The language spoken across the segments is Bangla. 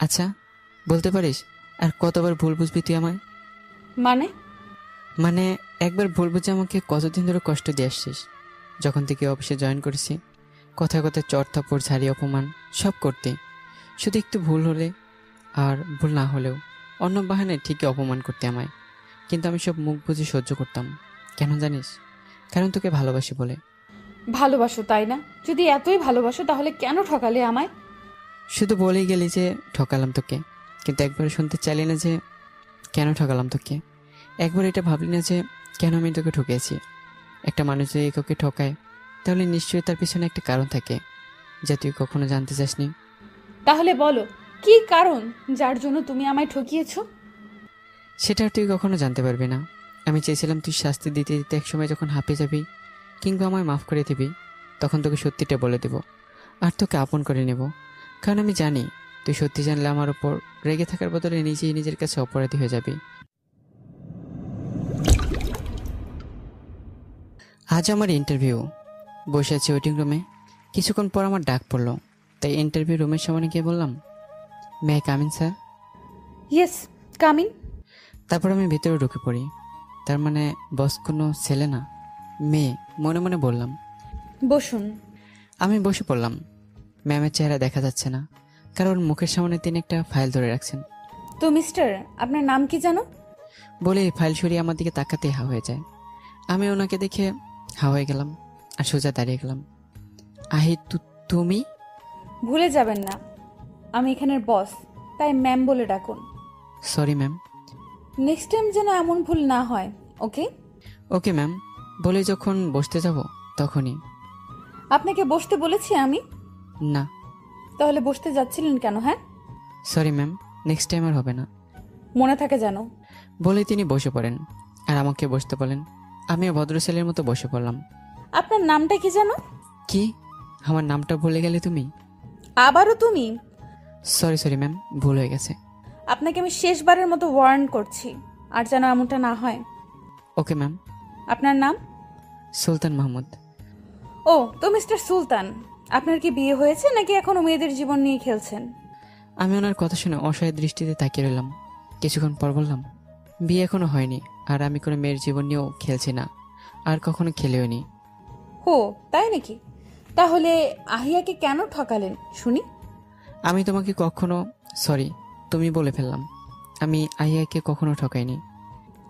আচ্ছা, বলতে পারিস আর কতবার ভুল বুঝবি তুই আমায়? মানে? মানে একবার ভুল বুঝে আমাকে কতদিন ধরে কষ্ট দিয়ে আসছিস। যখন থেকে অফিসে জয়েন করেছি, কথায় কথায় চর থাপ্পড় ঝাড়ি অপমান সব করতে, শুধু একটু ভুল হলে আর ভুল না হলেও অন্য বাহানায় ঠিকই অপমান করতে আমায়। কিন্তু আমি সব মুখ বুঝে সহ্য করতাম। কেন জানিস? কারণ তোকে ভালোবাসি বলে। ভালোবাসো তাই না? যদি এতই ভালোবাসো তাহলে কেন ঠকালে আমায়? শুধু বলেই গেলি যে ঠকালাম তোকে, কিন্তু একবার শুনতে চাইলি না যে কেন ঠকালাম তোকে। একবার এটা ভাবলি না যে কেন আমি তোকে ঠকিয়েছি। একটা মানুষ যদি কাউকে ঠকায় তাহলে নিশ্চয়ই তার পিছনে একটা কারণ থাকে, যা তুই কখনো জানতে চাসনি। তাহলে বলো, কি কারণ যার জন্য তুমি আমায় ঠকিয়েছো? সেটা আর তুই কখনো জানতে পারবি না। আমি চেয়েছিলাম তুই শাস্তি দিতে দিতে একসময় যখন হাঁপিয়ে যাবি কিংবা আমায় মাফ করে দিবি, তখন তোকে সত্যিটা বলে দেব আর তোকে আপন করে নেব। কারণ আমি জানি তুই সত্যি জানলে আমার ওপর রেগে থাকার বদলে নিজেই নিজের কাছে অপরাধী হয়ে যাবি। আজ আমার ইন্টারভিউ। বসে আছি ওয়েটিং রুমে। কিছুক্ষণ পর আমার ডাক পড়লো, তাই ইন্টারভিউ রুমের সামনে গিয়ে বললাম, may I come in sir? Yes, come in. তারপর আমি ভিতরে ঢুকে পড়ি। তার মানে বস কোনো ছেলে না, মেয়ে। মনে মনে বললাম। বসুন। আমি বসে পড়লাম। ম্যামের চেহারা দেখা যাচ্ছে না, কারণ মুখের সামনে তিনি একটা ফাইল ধরে রাখছেন। তো মিস্টার, আপনার নাম কি জানো? বলে ফাইল সরিয়ে আমার দিকে তাকাতেই হা হয়ে যায়। আমি ওনাকে দেখে হা হয়ে গেলাম আর সোজা দাঁড়িয়ে গেলাম। আহি, তুমি? ভুলে যাবেন না, আমি এখানের বস, তাই ম্যাম বলে ডাকুন। Sorry ma'am. নেক্সট টাইম যেন এমন ভুল না হয়, ওকে? Okay ma'am. বলে যখন বসতে যাব তখনই। আপনাকে বসতে বলেছি আমি? না। তাহলে বসতে যাচ্ছিলেন কেন? হ্যাঁ, সরি ম্যাম, নেক্সট টাইম আর হবে না। মনে থাকে যেন। বলে তিনি বসে পড়েন আর আমাকে বসতে বলেন। আমিও ভদ্র ছেলের মতো বসে পড়লাম। আপনার নামটা কি জানো? কি? আমার নামটা ভুলে গেলে তুমি? আবারও তুমি? সরি সরি ম্যাম, ভুল হয়ে গেছে। আপনাকে আমি শেষবারের মতো ওয়ার্ন করছি, আর যেন এমনটা না হয়। Okay ma'am. আপনার নাম? সুলতান মাহমুদ। ও, তো মিস্টার সুলতান, আপনার কি বিয়ে হয়েছে নাকি এখনো মেয়েদের জীবন নিয়ে খেলছেন? আমি ওনার কথা শুনে অসহায় দৃষ্টিতে তাকিয়ে রইলাম। কিছুক্ষণ পর বললাম, বিয়ে এখনো হয়নি, আর আমি কোনো মেয়ের জীবন নিয়েও খেলছি না, আর কখনো খেলেও নি। হো, তাই নাকি? তাহলে আহিয়াকে কেন ঠকালেন শুনি? আমি তোমাকে কখনো, সরি, তুমি বলে ফেললাম। আমি আহিয়াকে কখনো ঠকাইনি।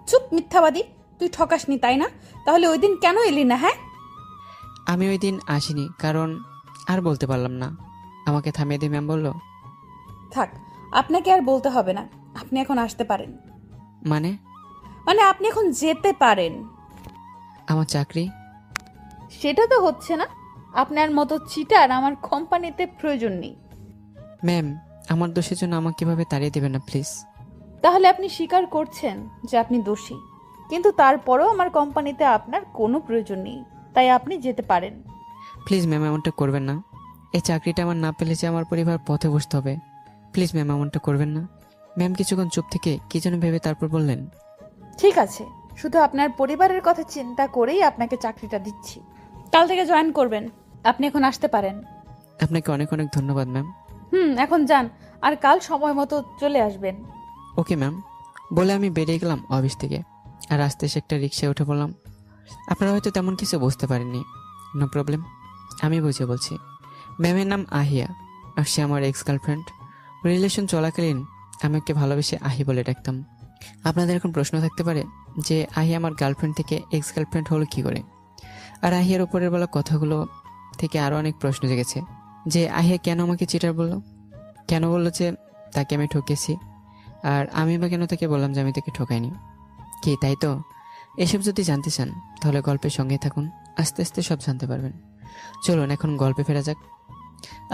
চুপ, মিথ্যাবাদী! তুই ঠকাসনি তাই না? তাহলে ওই দিন কেন এলি না? হ্যাঁ, আমি ওই দিন আসিনি কারণ আর বলতে পারলাম না। আমাকে থামিয়ে দিয়ে ম্যাম বলল, থাক, আপনাকে আর বলতে হবে না, আপনি এখন আসতে পারেন। মানে? মানে আপনি এখন যেতে পারেন। আমার চাকরি? সেটা তো হচ্ছে না। আপনার মতো চিটার আমার কোম্পানিতে প্রয়োজন নেই। ম্যাম, আমার দোষের জন্য আমাকে কিভাবে তাড়িয়ে দেবেন না প্লিজ। তাহলে আপনি স্বীকার করছেন যে আপনি দোষী, কিন্তু তারপরও আমার কোম্পানিতে আপনার কোনো প্রয়োজন নেই, তাই আপনি যেতে পারেন। প্লিজ ম্যাম, এমনটা করবেন না। এই চাকরিটা আমার না পেলে যে আমার পরিবার পথে বসতে হবে। প্লিজ ম্যাম, এমনটা করবেন না। ম্যাম কিছুক্ষণ চুপ থেকে কি যেন ভেবে তারপর বললেন, ঠিক আছে, শুধু আপনার পরিবারের কথা চিন্তা করেই আপনাকে চাকরিটা দিচ্ছি। কাল থেকে জয়েন করবেন। আপনি এখন আসতে পারেন। আপনাকে অনেক অনেক ধন্যবাদ ম্যাম। এখন যান, আর কাল সময় মতো চলে আসবেন। Okay ma'am. বলে আমি বেরিয়ে গেলাম অফিস থেকে। আর আস্তে এসে একটা রিক্সায় উঠে পড়লাম। আপনারা হয়তো তেমন কিছু বুঝতে পারেননি, নো প্রবলেম, আমি বুঝে বলছি। ম্যামের নাম আহিয়া, আর সে আমার এক্স গার্লফ্রেন্ড। রিলেশন চলাকালীন আমি ওকে ভালোবেসে আহি বলে ডাকতাম। আপনাদের এখন প্রশ্ন থাকতে পারে যে আহি আমার গার্লফ্রেন্ড থেকে এক্স গার্লফ্রেন্ড হলো কী করে। আর আহিয়ার উপরের বলা কথাগুলো থেকে আরও অনেক প্রশ্ন জেগেছে যে আহিয়া কেন আমাকে চিটার বলল, কেন বললো যে তাকে আমি ঠকেছি, আর আমি বা কেন তাকে বললাম যে আমি তাকে ঠকাইনি। কি তাই তো? এসব যদি জানতে চান তাহলে গল্পের সঙ্গেই থাকুন, আস্তে আস্তে সব জানতে পারবেন। চলুন এখন গল্পে ফেরা যাক।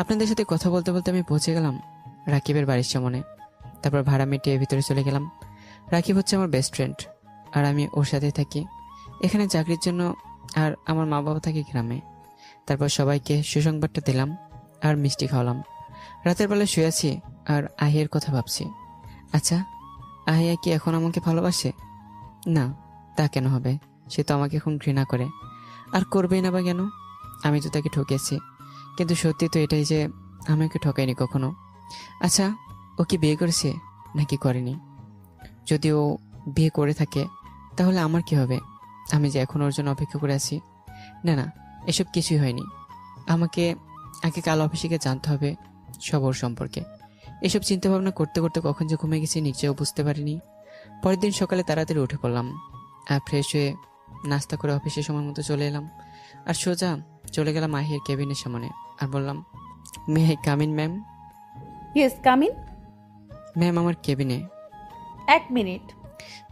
আপনাদের সাথে কথা বলতে বলতে আমি পৌঁছে গেলাম রাকিবের বাড়ির সামনে। তারপর ভাড়া মিটিয়ে ভিতরে চলে গেলাম। রাকিব হচ্ছে আমার বেস্ট ফ্রেন্ড, আর আমি ওর সাথেই থাকি এখানে চাকরির জন্য, আর আমার মা বাবা থাকে গ্রামে। তারপর সবাইকে সুসংবাদটা দিলাম আর মিষ্টি খাওয়ালাম। রাতের বেলা শুয়ে আছি আর আহিয়ার কথা ভাবছি। আচ্ছা, আহিয়া কি এখন আমাকে ভালোবাসে? না, তা কেন হবে? সে তো আমাকে এখন ঘৃণা করে। আর করবেই না বা কেন? আমি তো তাকে ঠকেছি, কিন্তু সত্যি তো এটাই যে আমাকে ঠকায়নি কখনো। আচ্ছা, ও কি বিয়ে করেছে নাকি করেনি? যদি ও বিয়ে করে থাকে তাহলে আমার কি হবে? আমি যে এখন ওর জন্য অপেক্ষা করে আছি। না না, এসব কিছুই হয়নি। আমাকে আগে কাল অফিসে গিয়ে জানতে হবে সব ওর সম্পর্কে। এসব চিন্তা ভাবনা করতে করতে কখন যে ঘুমিয়ে গেছি নিজেও বুঝতে পারিনি। পরের দিন সকালে তাড়াতাড়ি উঠে পড়লাম, আর ফ্রেশ হয়ে নাস্তা করে অফিসে সময় মতো চলে এলাম। আর সোজা চলে গেলাম আহির কেবিনের সামনে আর বললাম, may I come in ma'am? Yes, come in. Ma'am, আমার কেবিনে। 1 মিনিট।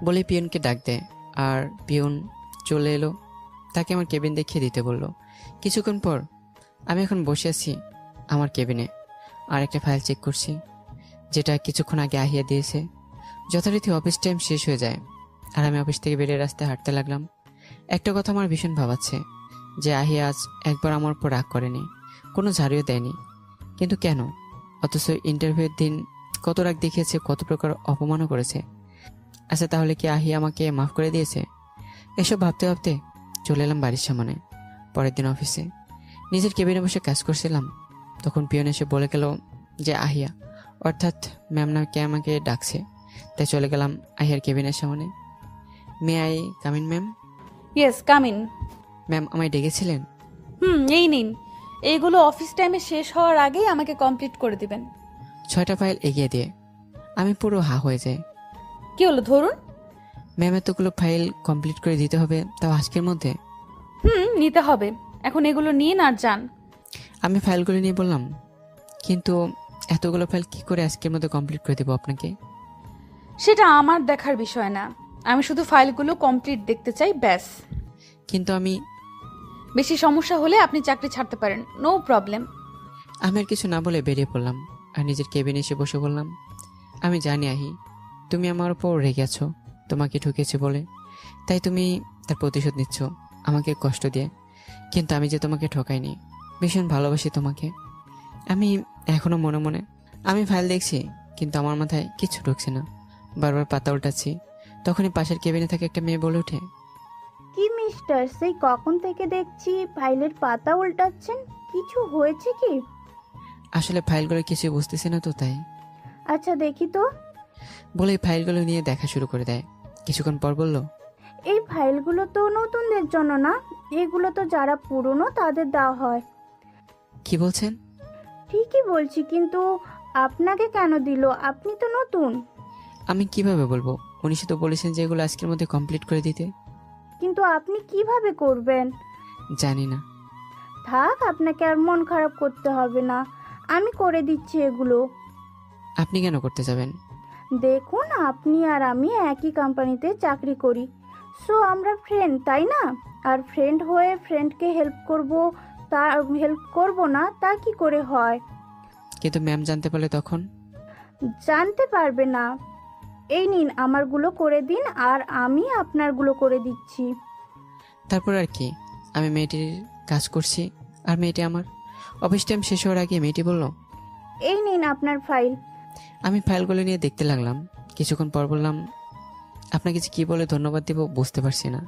বলে পিয়নকে ডাক দেয়, আর পিয়ন চলে এলো। তাকে আমার কেবিন দেখিয়ে দিতে বলল। কিছুক্ষণ পর আমি এখন বসে আছি আমার কেবিনে, আর একটা ফাইল চেক করছি, যেটা কিছুক্ষণ আগে আহিয়া দিয়েছে। যথারীতি অফিস টাইম শেষ হয়ে যায়, আর আমি অফিস থেকে বেরিয়ে রাস্তায় হাঁটতে লাগলাম। একটা কথা আমার ভীষণ ভাবাচ্ছে, যে আহিয়া আজ একবার আমার উপর রাগ করেনি, কোনো ঝাড়িও দেয়নি। কিন্তু কেন? অথচ ইন্টারভিউয়ের দিন কত রাগ দেখিয়েছে, কত প্রকার অপমানও করেছে। আচ্ছা, তাহলে কি আহিয়া আমাকে মাফ করে দিয়েছে? এসব ভাবতে ভাবতে চলে এলাম বাড়ির সামনে। পরের দিন অফিসে নিজের কেবিনে বসে কাজ করছিলাম, তখন পিয়ন এসে বলে গেল যে আহিয়া, অর্থাৎ ম্যাম নাকি আমাকে ডাকছে। তাই চলে গেলাম আহিয়ার কেবিনের সামনে। May I come in ma'am? Yes, come in. Ma'am, আমায় ডেকেছিলেন? এই নিন। এইগুলো অফিস টাইমে শেষ হওয়ার আগেই আমাকে কমপ্লিট করে দিবেন। 6টা ফাইল এগিয়ে দিয়ে আমি পুরো হা হয়ে যাই। কি হলো, ধরুন। ম্যাম, এতগুলো ফাইল কমপ্লিট করে দিতে হবে, তাও আজকের মধ্যে? নিতে হবে। এখন এগুলো নিন আর যান। আমি ফাইলগুলো নিয়ে বললাম, কিন্তু এতগুলো ফাইল কি করে আজকের মধ্যে কমপ্লিট করে দেবো আপনাকে? সেটা আমার দেখার বিষয় না। আমি শুধু ফাইলগুলো কমপ্লিট দেখতে চাই, ব্যাস। কিন্তু আমি বেশি সমস্যা হলে আপনি চাকরি ছাড়তে পারেন, নো প্রবলেম। আমি আর কিছু না বলে বেরিয়ে পড়লাম, আর নিজের কেবিনে এসে বসে বললাম, আমি জানি আহি, তুমি আমার উপর রেগে আছো, তোমাকে ঠকেছি বলে, তাই তুমি তার প্রতিশোধ নিচ্ছ আমাকে কষ্ট দিয়ে। কিন্তু আমি যে তোমাকে ঠকাইনি, ভীষণ ভালোবাসি তোমাকে। আমি এখনো মনে মনে আমি ফাইল দেখছি, কিন্তু আমার মাথায় কিছু ঢুকছে না। বারবার পাতা উল্টাচ্ছি, তখনই পাশের কেবিনে থাকে একটা মেয়ে বলে ওঠে, কি মিস্টার, সেই কখন থেকে দেখছি ফাইলের পাতা উল্টাচ্ছেন, কিছু হয়েছে কি? আসলে ফাইলগুলো কিছু বুঝতেছি না তো, তাই। আচ্ছা দেখি তো। বলে ফাইলগুলো নিয়ে দেখা শুরু করে দেয়। কিছুক্ষণ পর বলল, এই ফাইলগুলো তো নতুনদের জন্য না, এগুলো তো যারা পুরনো তাদের দেওয়া হয়। কি বলছেন? ঠিকই বলছি, কিন্তু আপনাকে কেন দিল? আপনি তো নতুন। আমি কিভাবে বলবো? উনি শুধু বলেছেন যে এগুলো আজকের মধ্যে কমপ্লিট করে দিতে। কিন্তু আপনি কিভাবে করবেন? জানি না। থাক, আপনাকে আর মন খারাপ করতে হবে না, আমি করে দিচ্ছি এগুলো। আপনি কেন করতে যাবেন? দেখুন, আপনি আর আমি একই কোম্পানিতে চাকরি করি, সো আমরা ফ্রেন্ড, তাই না? আর ফ্রেন্ড হয়ে ফ্রেন্ডকে হেল্প করব, তা হেল্প করব না তা কি করে হয়? কিন্তু ম্যাম জানতে পারলে তখন? জানতে পারবে না। এই নিন, আমারগুলো করে দিন আর আমি আপনারগুলো করে দিচ্ছি। তারপর আর কি, আমি মেয়েটির কাজ করছি, আর মেয়েটি আমার। অফিস টাইম শেষ হওয়ার আগে মেয়েটি বলল, এই নিন আপনার ফাইল। আমি ফাইলগুলো নিয়ে দেখতে লাগলাম। কিছুক্ষণ পর বললাম, আপনাকে যে কী বলে ধন্যবাদ দিব বুঝতে পারছি না।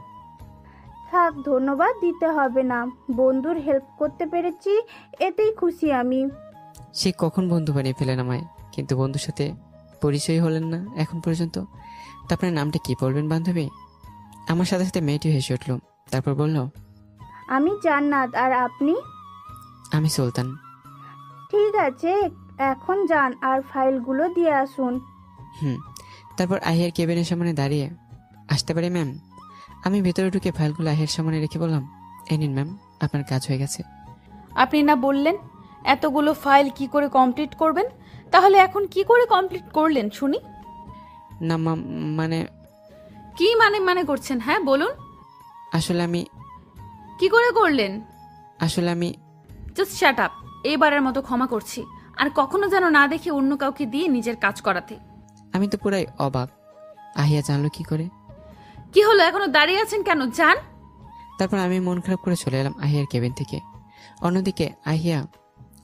থাক, ধন্যবাদ দিতে হবে না, বন্ধুর হেল্প করতে পেরেছি এতেই খুশি আমি। সে কখন বন্ধু বানিয়ে ফেলেন আমায়, কিন্তু বন্ধুর সাথে পরিচয় হলেন না এখন পর্যন্ত। তা আপনার নামটা কি বলবেন বান্ধবী? আমার সাথে সাথে মেয়েটি হেসে উঠল, তারপর বলল, আমি জান্নাত, আর আপনি? আমি সুলতান। ঠিক আছে, এখন যান আর ফাইলগুলো দিয়ে আসুন। তারপর আহিয়ার কেবিনের সামনে দাঁড়িয়ে, আসতে পারি ম্যাম? আমি ভেতরে ঢুকে ফাইলগুলো আহিয়ার সামনে রেখে বললাম, এই নিন ম্যাম, আপনার কাজ হয়ে গেছে। আপনি না বললেন এতগুলো ফাইল কি করে কমপ্লিট করবেন? তাহলে এখন কি করে কমপ্লিট করলেন শুনি? না মানে কি মানে করছেন? হ্যাঁ বলুন। আসলে কি করে করলেন? আমি জাস্ট শাট আপ। এবারের মতো ক্ষমা করছি, আর কখনো যেন না দেখে অন্য কাউকে দিয়ে নিজের কাজ করাতে। আমি তো পুরাই অবাক, আহিয়া জানলো কি করে? কি হলো, এখনো দাঁড়িয়ে আছেন কেন? যান। তারপর আমি মন খারাপ করে চলে এলাম আহিয়ার কেবিন থেকে। অন্যদিকে আহিয়া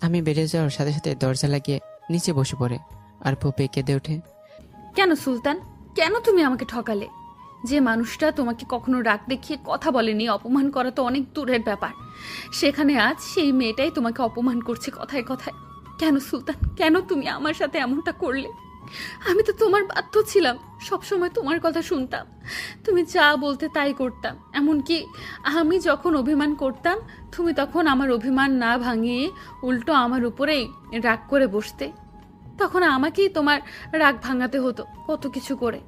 আমি বেরিয়ে যাওয়ার সাথে সাথে দরজা লাগিয়ে নিচে বসে পড়ে, আর ফুপে কেঁদে ওঠে। কেন সুলতান, কেন তুমি আমাকে ঠকালে? যে মানুষটা তোমাকে কখনো রাগ দেখিয়ে কথা বলেনি, অপমান করা তো অনেক দূরের ব্যাপার, সেখানে আজ সেই মেয়েটাই তোমাকে অপমান করছে কথায় কথায়। কেন সুলতান, কেন তুমি আমার সাথে এমনটা করলে? আমি তো তোমার বাধ্য ছিলাম, সবসময় তোমার কথা শুনতাম, তুমি যা বলতে তাই করতাম। এমনকি আমি যখন অভিমান করতাম, তুমি তখন আমার অভিমান না ভাঙিয়ে উল্টো আমার উপরেই রাগ করে বসতে। তখন আমাকেই তোমার রাগ ভাঙাতে হতো কত কিছু করে।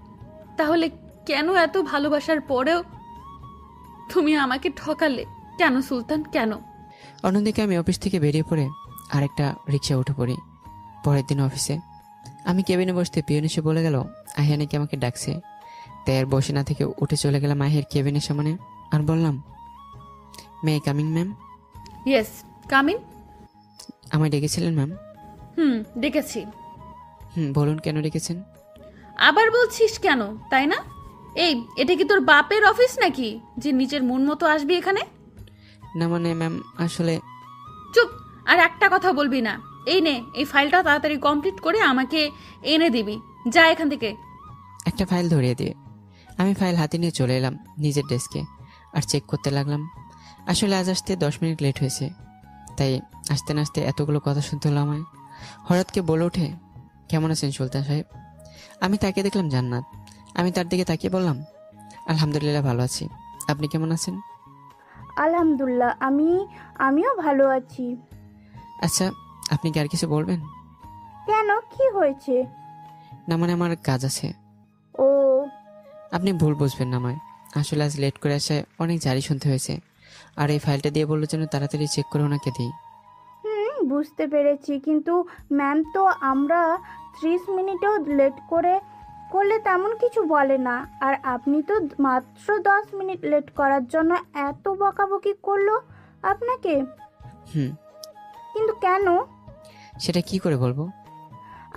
তাহলে কেন এত ভালোবাসার পরেও তুমি আমাকে ঠকালে? কেন সুলতান, কেন? অন্যদিকে আমি অফিস থেকে বেরিয়ে পড়ে আরেকটা রিক্সা উঠে পড়ি। পরের দিন অফিসে আমি কেবিনে বসতে পিয়ন এসে বলে গেল আহিয়া নাকি আমাকে ডাকছে। তাই আর বসে না থেকে উঠে চলে গেলাম আহিয়ার কেবিনের সামনে আর বললাম, মে কামিং ম্যাম? Yes, come in. আমায় ডেকেছিলেন ম্যাম? ডেকেছি। বলুন কেন ডেকেছেন? আবার বলছিস কেন, তাই না? এই, এটা কি তোর বাপের অফিস নাকি যে নিজের মন মতো আসবি এখানে? না মানে ম্যাম আসলে। চুপ, আর একটা কথা বলবি না। এই নে, এই ফাইলটা তাড়াতাড়ি কমপ্লিট করে আমাকে এনে দিবি। যা এখান থেকে। একটা ফাইল ধরিয়ে দিয়ে আমি ফাইল হাতে নিয়ে চলে এলাম নিজের ডেস্কে আর চেক করতে লাগলাম। আসলে আজ আসতে 10 মিনিট লেট হয়েছে, তাই আসতে না আসতে এতগুলো কথা শুনতে হলো আমায়। হঠাৎ বলে ওঠে, কেমন আছেন সুলতান সাহেব? আমি তাকিয়ে দেখলাম জান্নাত। আমি তার দিকে তাকিয়ে বললাম, আলহামদুলিল্লাহ ভালো আছি, আপনি কেমন আছেন? আলহামদুলিল্লাহ, আমিও ভালো আছি। আচ্ছা, আপনি কি আর কিছু বলবেন? কেন, কি হয়েছে? না মানে আমার কাজ আছে। ও, আপনি ভুল বুঝবেন না আমায়। আসলে আজ লেট করে আসায় অনেক জারি শুনতে হয়েছে, আর এই ফাইলটা দিয়ে বললো যেন তাড়াতাড়ি চেক করে ওনাকে দিই। বুঝতে পেরেছি, কিন্তু ম্যাম তো আমরা 30 মিনিটেও লেট করলে তেমন কিছু বলে না, আর আপনি তো মাত্র 10 মিনিট লেট করার জন্য এত বকাবকি করলো আপনাকে। হুম কিন্তু কেন? সেটা কি করে বলবো?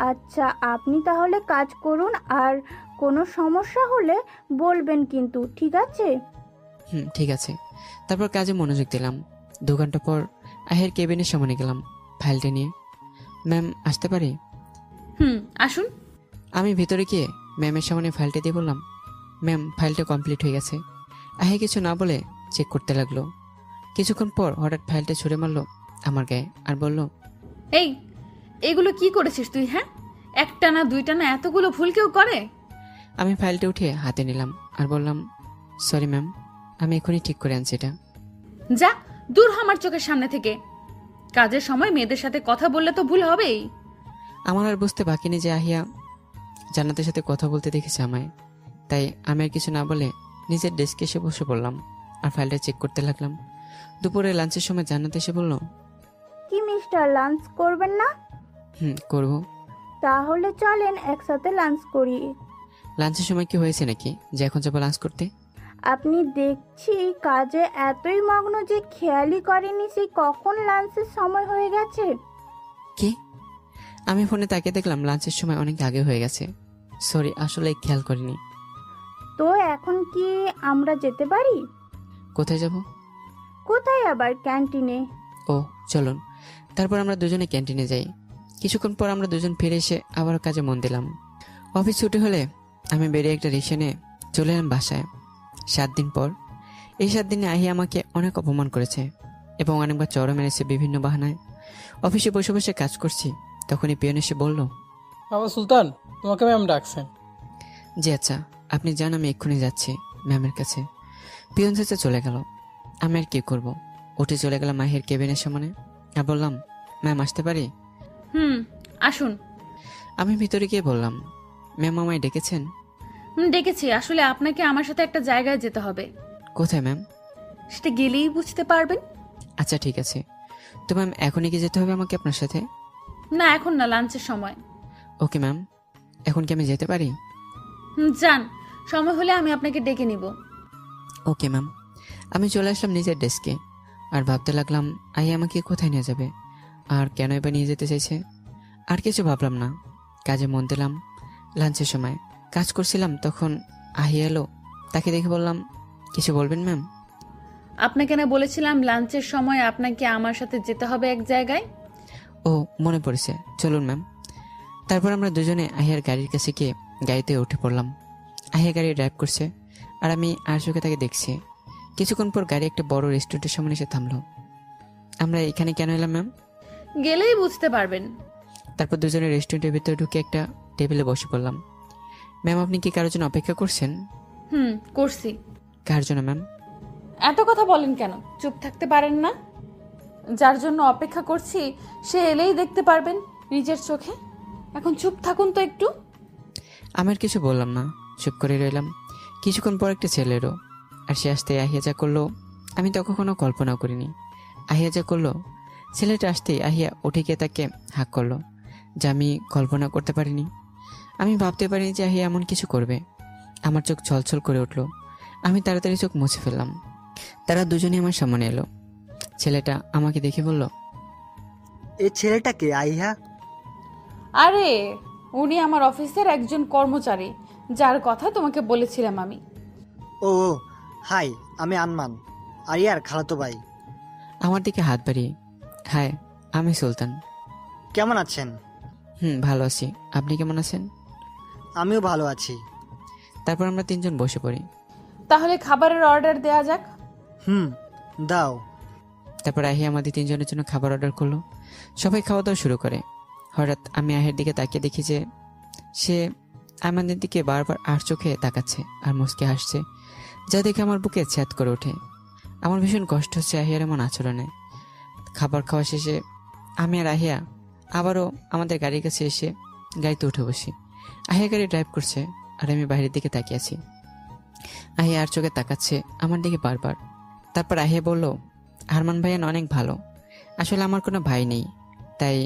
আচ্ছা, আপনি তাহলে কাজ করুন, আর কোনো সমস্যা হলে বলবেন কিন্তু, ঠিক আছে? ঠিক আছে। তারপর কাজে মনোযোগ দিলাম। 2 ঘন্টা পর আহিয়ার কেবিনের সামনে গেলাম ফাইলটা নিয়ে। ম্যাম আসতে পারি? আসুন। আমি ভিতরে গিয়ে ম্যামের সামনে ফাইলটা দিয়ে বললাম, ম্যাম ফাইলটা কমপ্লিট হয়ে গেছে। আহিয়া কিছু না বলে চেক করতে লাগলো। কিছুক্ষণ পর হঠাৎ ফাইলটা ছুঁড়ে মারলো আমার গায়ে আর বলল, এই, এগুলো কি করেছিস তুই? হ্যাঁ, একটা না দুইটা না, এতগুলো ভুল কেউ করে? আমি ফাইলটা উঠিয়ে হাতে নিলাম আর বললাম, সরি ম্যাম, আমি এখনই ঠিক করে আনছি এটা। যা দূর হ আমার চোখের সামনে থেকে। কাজের সময় মেয়েদের সাথে কথা বললে তো ভুল হবেই। আমার আর বুঝতে বাকি নেই যে আহিয়া জান্নাতের সাথে কথা বলতে দেখেছে আমায়। তাই আমি আর কিছু না বলে নিজের ডেস্কে এসে বসে পড়লাম আর ফাইলটা চেক করতে লাগলাম। দুপুরে লাঞ্চের সময় জান্নাত এসে বলল, কি মিস্টার, লাঞ্চ করবেন না? করব। তাহলে চলেন একসাথে লাঞ্চ করি। লাঞ্চের সময় কি হয়েছে নাকি যে এখন যাবো লাঞ্চ করতে? আপনি দেখছি কাজে এতই মগ্ন যে খেয়ালই করেনি সেই কখন লাঞ্চের সময় হয়ে গেছে। কি? আমি ফোনে তাকিয়ে দেখলাম লাঞ্চের সময় অনেক আগে হয়ে গেছে। সরি, আসলে খেয়াল করিনি। তো এখন কি আমরা যেতে পারি? কোথায় যাব? কোথায় আবার, ক্যান্টিনে। ও চলুন। তারপর আমরা দুজনে ক্যান্টিনে যাই। কিছুক্ষণ পর আমরা দুজন ফিরে এসে আবার কাজে মন দিলাম। অফিস ছুটি হলে আমি বেরিয়ে একটা রিক্সা নিয়ে চলে এলাম বাসায়। 7 দিন পর। এই 7 দিনে আহিয়া আমাকে অনেক অপমান করেছে এবং অনেকবার চড়ও মেরেছে বিভিন্ন বাহানায়। অফিসে বসে বসে কাজ করছি, তখনই পিয়ন এসে বলল, বাবা সুলতান, তোমাকে ম্যাম ডাকছেন। জি আচ্ছা, আপনি যান, আমি এক্ষুনি যাচ্ছি ম্যামের কাছে। পিয়ন চাচা চলে গেল। আমি আর কি করবো, উঠে চলে গেলাম মাহির কেবিনের সামনে আর বললাম, ম্যাম আসতে পারি? আসুন। আমি ভিতরে গিয়ে বললাম, ম্যাম আমায় ডেকেছেন? ডেকেছি, আসলে আপনাকে আমার সাথে একটা জায়গায় যেতে হবে। কোথায় ম্যাম? সেটা গেলেই বুঝতে পারবেন। আচ্ছা ঠিক আছে। তো ম্যাম এখনই কি যেতে হবে আমাকে আপনার সাথে? না, এখন না, লাঞ্চের সময়। ওকে ম্যাম, এখন কি আমি যেতে পারি? যান, সময় হলে আমি আপনাকে ডেকে নিব। Okay ma'am. আমি চলে আসলাম নিজের ডেস্কে আর ভাবতে লাগলাম আই আমাকে কোথায় নিয়ে যাবে আর কেন এবার নিয়ে যেতে চাইছে। আর কিছু ভাবলাম না, কাজে মন দিলাম। লাঞ্চের সময় কাজ করছিলাম, তখন আহি এলো। তাকে দেখে বললাম, কিছু বলবেন ম্যাম? আপনাকে না বলেছিলাম লাঞ্চের সময় আপনাকে আমার সাথে যেতে হবে এক জায়গায়? ও মনে পড়েছে, চলুন ম্যাম। তারপর আমরা দুজনে আহিয়ার গাড়ির কাছে গিয়ে গাড়িতে উঠে পড়লাম। আহিয়া গাড়ি ড্রাইভ করছে আর আমি আর চোখে তাকে দেখছি। কিছুক্ষণ পর গাড়ি একটা বড় রেস্টুরেন্টের সামনে এসে থামলো। আমরা এখানে কেন এলাম ম্যাম? গেলেই বুঝতে পারবেন। তারপর দুজনে রেস্টুরেন্টের ভিতরে ঢুকে একটা টেবিলে বসে পড়লাম। ম্যাম, আপনি কি কারোর জন্য অপেক্ষা করছেন? করছি। কার জন্য ম্যাম? এত কথা বলেন কেন? চুপ থাকতে পারেন না? যার জন্য অপেক্ষা করছি সে এলেই দেখতে পারবেন নিজের চোখে। এখন চুপ থাকুন তো একটু। আমি আর কিছু বললাম না, চুপ করে রইলাম। কিছুক্ষণ পর একটা ছেলেরও, আর সে আসতে আহিয়া যা করলো আমি তো কখনো কল্পনাও করিনি। আহিয়া যা করলো, ছেলেটা আসতেই আহিয়া উঠে গিয়ে তাকে হাঁক করলো, যা আমি কল্পনা করতে পারিনি। আমি ভাবতে পারিনি যে আহিয়া এমন কিছু করবে। আমার চোখ ছলছল করে উঠলো। আমি তাড়াতাড়ি চোখ মুছে ফেললাম। তারা দুজনেই আমার সামনে এলো। ছেলেটা আমাকে দেখে বলল, এই ছেলেটাকে আইহা? আরে উনি আমার অফিসের একজন কর্মচারী, যার কথা তোমাকে বলেছিলাম আমি। ও ও, হাই, আমি আনমান, আরিয়ার খালাতো ভাই। আমার দিকে হাত বাড়িয়ে। হায়, আমি সুলতান। কেমন আছেন? ভালো আছি। আপনি কেমন আছেন? আমিও ভালো আছি। তারপর আমরা তিনজন বসে পড়ি। তাহলে খাবারের অর্ডার দেয়া যাক। দাও। তারপর আহিয়া আমাদের তিনজনের জন্য খাবার অর্ডার করলো। সবাই খাওয়া দাওয়া শুরু করে। হঠাৎ আমি আহির দিকে তাকিয়ে দেখি যে সে আমাদের দিকে বারবার আর চোখে তাকাচ্ছে আর মুচকে হাসছে, যা দেখে আমার বুকে ছ্যাদ করে ওঠে। আমার ভীষণ কষ্ট হচ্ছে আহিয়ার এমন আচরণে। খাবার খাওয়া শেষে আমি আর আহিয়া আবারও আমাদের গাড়ির কাছে এসে গাড়িতে উঠে বসি। আহিয়া গাড়ি ড্রাইভ করছে আর আমি বাইরের দিকে তাকিয়ে আছি। আহিয়া আর চোখে তাকাচ্ছে আমার দিকে বারবার। তারপর আহিয়া বলল, আরমান ভাইয়ান অনেক ভালো। আসলে আমার কোনো ভাই নেই, তাই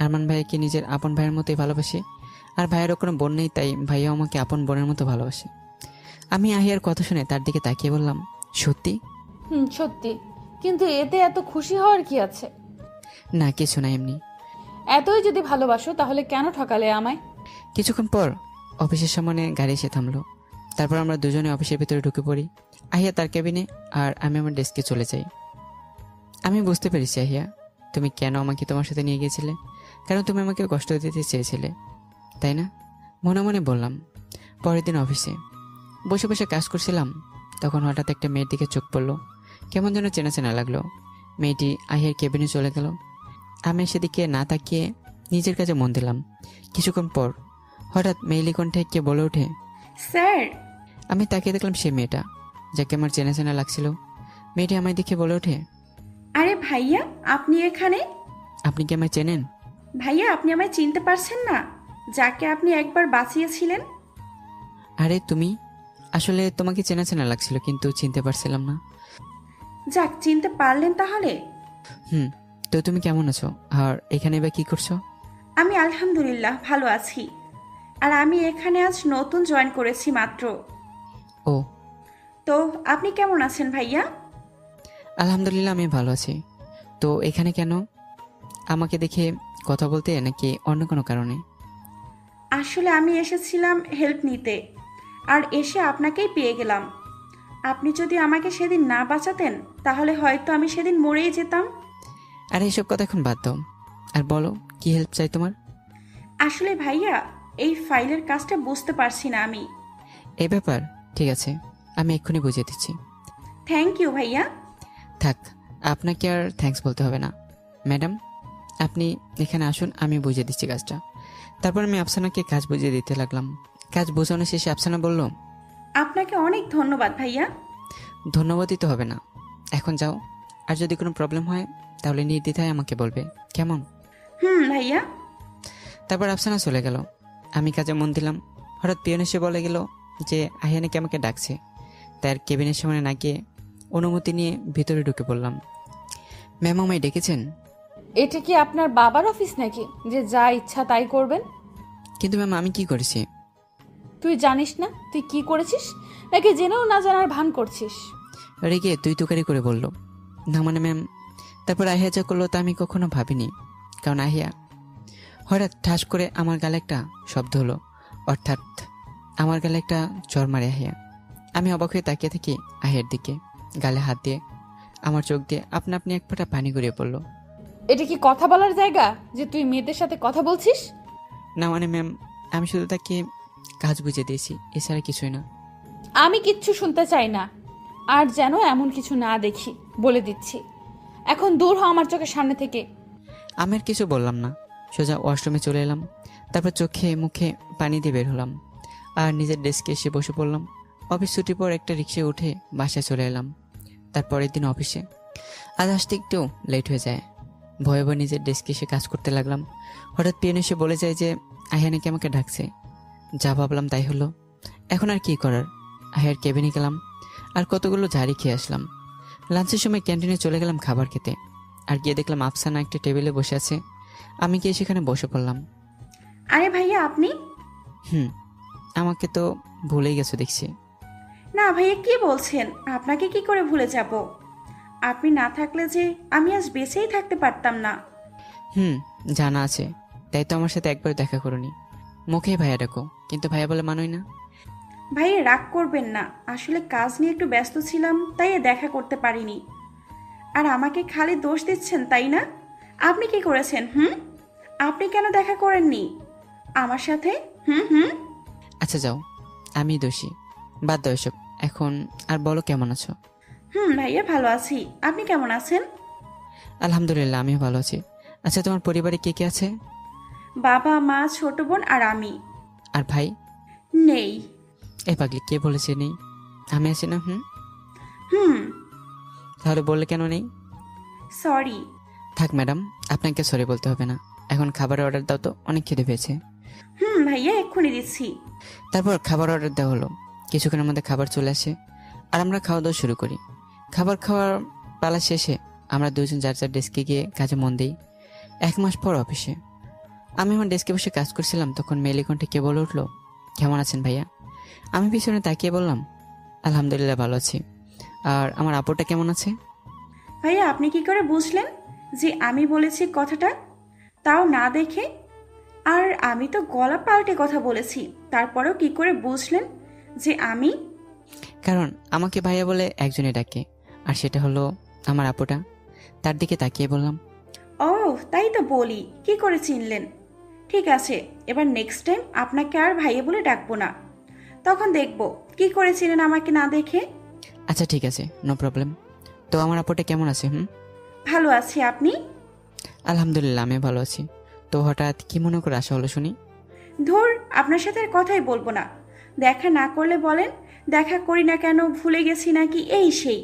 আরমান ভাইয়াকে নিজের আপন ভাইয়ের মতোই ভালোবাসি। আর ভাইয়েরও কোনো বোন নেই, তাই ভাইয়াও আমাকে আপন বোনের মতো ভালোবাসে। আমি আহিয়ার কথা শুনে তার দিকে তাকিয়ে বললাম, সত্যি? সত্যি। কিন্তু এতে এত খুশি হওয়ার কি আছে? না, কিছু না, এমনি। এতই যদি ভালোবাসো তাহলে কেন ঠকালে আমায়? কিছুক্ষণ পর অফিসের সামনে গাড়ি এসে থামলো। তারপর আমরা দুজনে অফিসের ভিতরে ঢুকে পড়ি। আহিয়া তার কেবিনে আর আমি আমার ডেস্কে চলে যাই। আমি বুঝতে পেরেছি আহিয়া, তুমি কেন আমাকে তোমার সাথে নিয়ে গিয়েছিলে। কারণ তুমি আমাকে কষ্ট দিতে চেয়েছিলে, তাই না? মনে মনে বললাম। পরের দিন অফিসে বসে বসে কাজ করছিলাম, তখন হঠাৎ একটা মেয়ের দিকে চোখ পড়লো। কেমন যেন চেনা চেনা লাগলো। মেয়েটি আহিয়ার কেবিনে চলে গেল। আমি সেদিকে না তাকিয়ে নিজের কাজে মন দিলাম। কিছুক্ষণ পর হঠাৎ মেইলি কণ্ঠে কে বলে ওঠে, স্যার। আমি তাকিয়ে দেখলাম সে মেয়েটা, যাকে আমার চেনা চেনা লাগছিল। মেয়েটি আমায় দেখে বলে ওঠে, আরে ভাইয়া, আপনি এখানে? আপনি কি আমায় চেনেন? ভাইয়া, আপনি আমায় চিনতে পারছেন না? যাকে আপনি একবার বাঁচিয়েছিলেন? আরে তুমি? আসলে তোমাকে চেনা চেনা লাগছিল, কিন্তু চিনতে পারছিলাম না। যাক, চিনতে পারলেন তাহলে। তো তুমি কেমন আছো, আর এখানে বা কি করছো? আমি আলহামদুলিল্লাহ ভালো আছি। আর আমি এখানে আজ নতুন জয়েন করেছি মাত্র। ও, তো আপনি কেমন আছেন ভাইয়া? আলহামদুলিল্লাহ আমি ভালো আছি। তো এখানে কেন? আমাকে দেখে কথা বলতে, নাকি অন্য কোনো কারণে? আসলে আমি এসেছিলাম হেল্প নিতে, আর এসে আপনাকেই পেয়ে গেলাম। আপনি যদি আমাকে সেদিন না বাঁচাতেন তাহলে হয়তো আমি সেদিন মরেই যেতাম। আরে এসব কথা এখন বাদ দাও, আর বলো কি হেল্প চাই তোমার? আসলে ভাইয়া, এই ফাইলের কাজটা বুঝতে পারছি না আমি। এই ব্যাপার, ঠিক আছে, আমি এক্ষুনি বুঝিয়ে দিচ্ছি। থ্যাংক ইউ ভাইয়া। থাক, আপনাকে আর থ্যাঙ্কস বলতে হবে না। ম্যাডাম, আপনি এখানে আসুন, আমি বুঝিয়ে দিচ্ছি কাজটা। তারপর আমি আফসানাকে কাজ বুঝিয়ে দিতে লাগলাম। কাজ বোঝানো শেষে আফসানা বলল, আপনাকে অনেক ধন্যবাদ ভাইয়া। ধন্যবাদই তো হবে না, এখন যাও। আর যদি কোনো প্রবলেম হয় তাহলে নির্দ্বিধায় আমাকে বলবে, কেমন? ভাইয়া। তারপর আফসানা চলে গেল। আমি কাজে মন দিলাম। হঠাৎ পিয়ন এসে বলে গেল যে আহিয়া নাকি আমাকে ডাকছে। তার কেবিনের সামনে না গিয়ে অনুমতি নিয়ে ভিতরে ঢুকে পড়লাম। ম্যাম, আমায় ডেকেছেন? এটা কি আপনার বাবার অফিস নাকি যে যা ইচ্ছা তাই করবেন? কিন্তু ম্যাম, আমি কি করেছি? তুই জানিস না তুই কি করেছিস, নাকি জেনেও না জানার ভান করছিস? রেগে তুই তুকারি করে বলল, না মানে ম্যাম। তারপর আহিয়া যা করলো তা আমি কখনো ভাবিনি। কারণ আহিয়া হঠাৎ ঠাস করে আমার গালে একটা শব্দ হলো, অর্থাৎ আমার গালে একটা চড় মারে আহিয়া। আমি অবাক হয়ে তাকিয়ে থাকি আহিয়ার দিকে। গালে হাত দিয়ে আমার চোখ দিয়ে আপনা আপনি এক ফোঁটা পানি গড়িয়ে পড়লো। এটা কি কথা বলার জায়গা যে তুই মেয়েদের সাথে কথা বলছিস? না মানে ম্যাম, আমি শুধু তাকে কাজ বুঝিয়ে দিয়েছি, এছাড়া কিছুই না। আমি কিচ্ছু শুনতে চাই না, আর যেন এমন কিছু না দেখি, বলে দিচ্ছি। এখন দূর হ আমার চোখের সামনে থেকে। আমি আর কিছু বললাম না, সোজা ওয়াশরুমে চলে এলাম। তারপর চোখে মুখে পানি দিয়ে বের হলাম আর নিজের ডেস্কে এসে বসে পড়লাম। অফিস ছুটির পর একটা রিক্সায় উঠে বাসায় চলে এলাম। তারপরের দিন অফিসে আজ আসতে একটু লেট হয়ে যায়। ভয়ে ভয়ে নিজের ডেস্কে এসে কাজ করতে লাগলাম। হঠাৎ পিয়ন এসে বলে যায় যে আহিয়া নাকি আমাকে ডাকছে। যা ভাবলাম তাই হলো। এখন আর কি করার, আহিয়ার কেবিনে গেলাম আর কতগুলো ঝাড়ি খেয়ে আসলাম। লাঞ্চের সময় ক্যান্টিনে চলে গেলাম খাবার খেতে। আর গিয়ে দেখলাম আফসানা একটা টেবিলে বসে আছে। আমি গিয়ে সেখানে বসে পড়লাম। আরে ভাইয়া আপনি? আমাকে তো ভুলেই গেছো দেখছি। না ভাইয়া কি বলছেন, আপনাকে কি করে ভুলে যাব? আপনি না থাকলে যে আমি আজ বেঁচেই থাকতে পারতাম না। জানা আছে, তাই তো আমার সাথে একবার দেখা করনি। মুখে ভাইয়া ডাকো, কিন্তু ভাইয়া বলে মানোই না। ভাইয়া রাগ করবেন না, আসলে কাজ নিয়ে একটু ব্যস্ত ছিলাম, তাই দেখা করতে পারিনি। আর আমাকে খালি দোষ দিচ্ছেন তাই না? আপনি কি করেছেন? আপনি কেন দেখা করেননি আমার সাথে? আচ্ছা যাও, আমি দোষী, বাদ দাও এসব। এখন আর বলো কেমন আছো? ভাইয়া ভালো আছি, আপনি কেমন আছেন? আলহামদুলিল্লাহ, আমিও ভালো আছি। আচ্ছা, তোমার পরিবারে কে কে আছে? বাবা, মা, ছোট বোন আর আমি। আর ভাই? নেই। এই পাগলি, কে বলেছে নেই? আমি আছি না। তাহলে বললে কেন নেই? সরি। থাক ম্যাডাম, আপনাকে সরি বলতে হবে না। এখন খাবারের অর্ডার দাও তো, অনেক খিদে পেয়েছে। ভাইয়া এক্ষুনি দিচ্ছি। তারপর খাবার অর্ডার দেওয়া হলো। কিছুক্ষণের মধ্যে খাবার চলে আসে আর আমরা খাওয়া দাওয়া শুরু করি। খাবার খাওয়ার পালা শেষে আমরা দুজন যার যার ডেস্কে গিয়ে কাজে মন দিই। 1 মাস পর অফিসে আমি আমার ডেস্কে বসে কাজ করছিলাম, তখন মেলি কণ্ঠে কে বলে উঠলো, কেমন আছেন ভাইয়া? আমি পিছনে তাকিয়ে বললাম, আলহামদুলিল্লাহ ভালো আছি। আর আমার আপুটা কেমন আছে? ভাইয়া আপনি কি করে বুঝলেন যে আমি বলেছি কথাটা, তাও না দেখে? আর আমি তো গলা পাল্টে কথা বলেছি, তারপরেও কি করে বুঝলেন যে আমি? কারণ আমাকে ভাইয়া বলে একজনে ডাকে, আর সেটা হলো আমার আপুটা। তার দিকে তাকিয়ে বললাম, ও তাই তো বলি, কি করে চিনলেন? ঠিক আছে, এবার নেক্সট টাইম আপনাকে আর ভাইয়া বলে ডাকবো না, তখন দেখবো কি করে চিনেন আমাকে না দেখে। আচ্ছা ঠিক আছে, নো প্রবলেম। তো আমার আপুটা কেমন আছে? ভালো আছি, আপনি? আলহামদুলিল্লাহ, আমি ভালো আছি। তো হঠাৎ কি মনে করে আসা হলো শুনি? ধুর, আপনার সাথে আর কথাই বলবো না। দেখা না করলে বলেন দেখা করি না কেন, ভুলে গেছি নাকি এই সেই।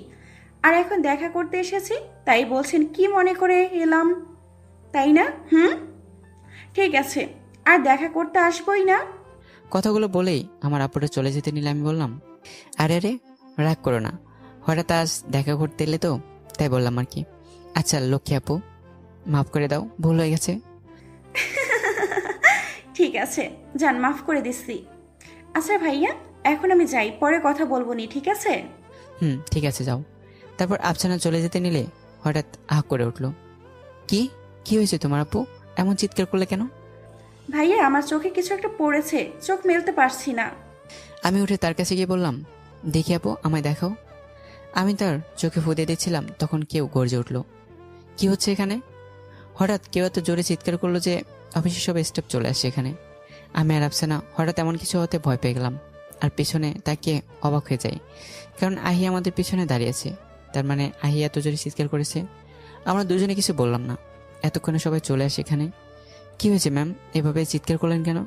আর এখন দেখা করতে এসেছি তাই বলছেন কি মনে করে এলাম, তাই না? ঠিক আছে, আর দেখা করতে আসবোই না। কথাগুলো বলেই আমার আপুটা চলে যেতে নিলে আমি বললাম, আরে আরে রাগ করো না, হঠাৎ আজ দেখা করতে এলে তো তাই বললাম আর কি। আচ্ছা লক্ষ্মী আপু, মাফ করে দাও, ভুল হয়ে গেছে। ঠিক আছে, যান, মাফ করে দিচ্ছি। আচ্ছা ভাইয়া, এখন আমি যাই, পরে কথা বলবো নি, ঠিক আছে? ঠিক আছে যাও। তারপর আফসানা চলে যেতে নিলে হঠাৎ আহ করে উঠলো। কি কি হয়েছে তোমার আপু, এমন চিৎকার করলে কেন? ভাইয়া আমার চোখে কিছু একটা পড়েছে, চোখ মেলতে পারছি না। আমি উঠে তার কাছে গিয়ে বললাম, দেখি আপু, আমায় দেখাও। আমি তার চোখে ফুঁদে দিচ্ছিলাম, তখন কেউ গর্জে উঠলো, কি হচ্ছে এখানে? হঠাৎ কেউ এত জোরে চিৎকার করলো যে অফিসের সব স্টাফ চলে আসে এখানে। আমি আর আফসানা হঠাৎ এমন কিছু হতে ভয় পেয়ে গেলাম আর পিছনে তাকিয়ে অবাক হয়ে যাই, কারণ আহিয়া আমাদের পিছনে দাঁড়িয়েছে। তার মানে আহিয়া এত জোরে চিৎকার করেছে। আমরা দুজনে কিছু বললাম না। এতক্ষণে সবাই চলে আসে এখানে। কি হয়েছে ম্যাম, এভাবে চিৎকার করলেন কেন?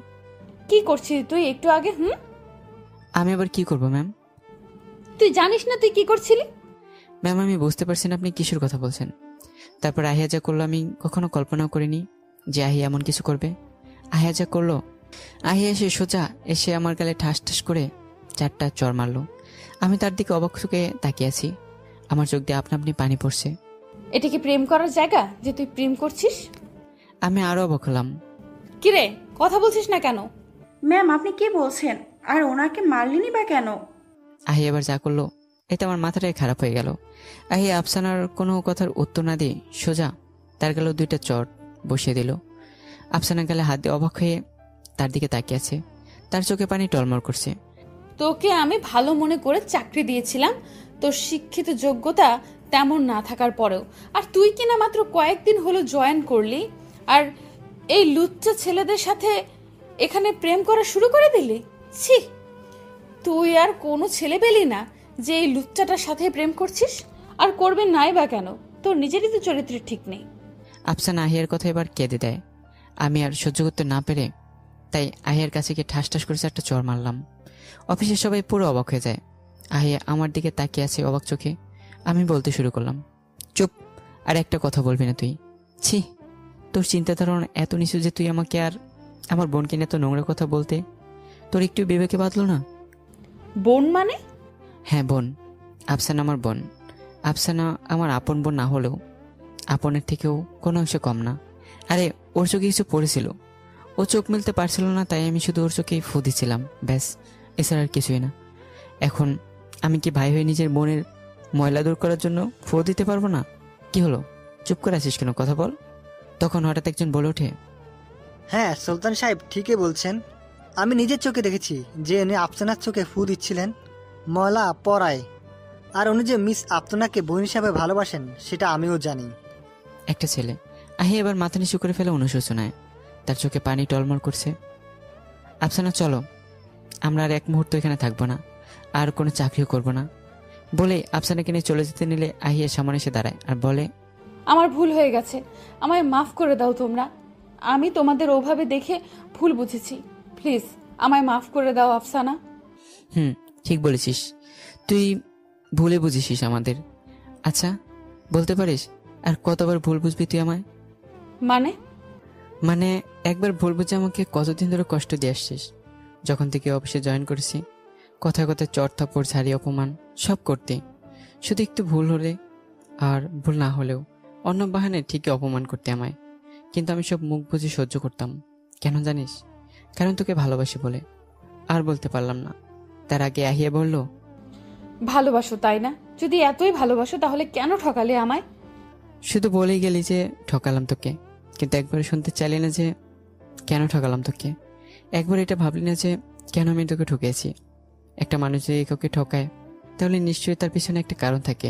কি করছিস তুই একটু আগে? আমি আবার কি করব ম্যাম? তুই জানিস না তুই কি করছিলি? ম্যাম আমি বুঝতে পারছি না আপনি কিসের কথা বলছেন। তারপর আহিয়া যা করলো আমি কখনো কল্পনাও করিনি যে আহিয়া এমন কিছু করবে। আহিয়া যা করলো, আহিয়া এসে সোজা এসে আমার গালে ঠাস ঠাস করে 4টা চড় মারলো। আমি তার দিকে অবাক চোখে তাকিয়ে আছি। আমার চোখ দিয়ে আপনা আপনি পানি পড়ছে। এটা কি প্রেম করার জায়গা যে তুই প্রেম করছিস? আমি আরো অবাক হলাম। কিরে, কথা বলছিস না কেন? ম্যাম আপনি কি বলছেন? আর ওনাকে মারলেনি বা কেন? আহিয়া এবার যা করলো এতে আমার মাথাটাই খারাপ হয়ে গেল। আহিয়া আফসানার কোনো কথার উত্তর না দিয়ে সোজা তার গালে 2টা চট বসিয়ে দিল। আফসানার গালে হাত দিয়ে অবাক হয়ে তার দিকে তাকিয়ে আছে। তার চোখে পানি টলমল করছে। তোকে আমি ভালো মনে করে চাকরি দিয়েছিলাম, তোর শিক্ষিত যোগ্যতা তেমন না থাকার পরেও, আর তুই কিনা মাত্র কয়েকদিন হলো জয়েন করলি, আর এই লুচ্চা ছেলেদের সাথে এখানে প্রেম করা শুরু করে দিলি? ছি, তুই আর কোনো ছেলে পেলি না যে এই লুচ্চাটার সাথে প্রেম করছিস? আর করবে নাই বা কেন? তোর নিজেরই তো চরিত্রের ঠিক নেই। আফসানা আহিয়ার কথা এবার কেঁদে দেয়। আমি আর সহ্য করতে না পেরে তাই আহিয়ার কাছে গিয়ে ঠাস ঠাস করে একটা চড় মারলাম। অফিসের সবাই পুরো অবাক হয়ে যায়। আহিয়া আমার দিকে তাকিয়ে আছে অবাক চোখে। আমি বলতে শুরু করলাম, চুপ, আর একটা কথা বলবি না তুই। ছি, তোর চিন্তাধারা এত নিচু যে তুই আমাকে আর আমার বোনকে নিয়ে এত নোংরা কথা বলতে তোর একটু বিবেকে বাঁধলো না? বোন মানে? হ্যাঁ বোন, আফসানা আমার বোন। আফসানা আমার আপন বোন না হলেও আপনের থেকেও কোনো অংশে কম না। আরে ওর চোখে কিছু পড়েছিল, ও চোখ মিলতে পারছিল না, তাই আমি শুধু ওর চোখেই ফু দিছিলাম, ব্যাস, এছাড়া আর কিছুই না। এখন আমি কি ভাই হয়ে নিজের বোনের ময়লা দূর করার জন্য ফু দিতে পারবো না? কি হলো, চুপ করে আছিস কেন, কথা বল। তখন হঠাৎ একজন বলে ওঠে, হ্যাঁ সুলতান সাহেব ঠিকই বলছেন, আমি নিজের চোখে দেখেছি যে উনি আফসানার চোখে ফু দিচ্ছিলেন ময়লা পরায়। আর উনি যে মিস আফসানাকে বোন হিসাবে ভালোবাসেন সেটা আমিও জানি। একটা ছেলে। আহি এবার মাথা নিচু করে ফেলে অনুশোচনায়, তার চোখে পানি টলমল করছে। আফসানা চলো, আমরা আর এক মুহূর্ত এখানে থাকবো না, আর কোনো চাকরিও করব না বলে আফসানাকে নিয়ে চলে যেতে নিলে আহিয়া সামনে এসে দাঁড়ায় আর বলে, আমার ভুল হয়ে গেছে, আমায় মাফ করে দাও তোমরা। আমি তোমাদের ওভাবে দেখে ভুল বুঝেছি। প্লিজ আমায় মাফ করে দাও আফসানা। ঠিক বলেছিস, তুই ভুলে বুঝিস আমাদের। আচ্ছা বলতে পারিস আর কতবার ভুল বুঝবি তুই আমায়? মানে? মানে একবার ভুল বুঝে আমাকে কতদিন ধরে কষ্ট দিয়ে আসছিস। যখন থেকে অফিসে জয়েন করেছি, কথায় কথায় চট থাপ্পড় ঝাড়ি অপমান সব করতে, শুধু একটু ভুল হলে আর ভুল না হলেও অন্য বাহানে ঠিকই অপমান করতে আমায়। কিন্তু আমি সব মুখ বুঝে সহ্য করতাম। কেন জানিস? কারণ তোকে ভালোবাসি বলে। আর বলতে পারলাম না। তার আগে আহিয়া বলল, ভালোবাসো তাই না? যদি এতই ভালোবাসো তাহলে কেন ঠকালে আমায়? শুধু বলেই গেলি যে ঠকালাম তোকে, কিন্তু একবার শুনতে চাইলি না যে কেন ঠকালাম তোকে। একবার এটা ভাবলি না যে কেন আমি তোকে ঠকেছি। একটা মানুষ যদি কাউকে ঠকায় তাহলে নিশ্চয়ই তার পিছনে একটা কারণ থাকে,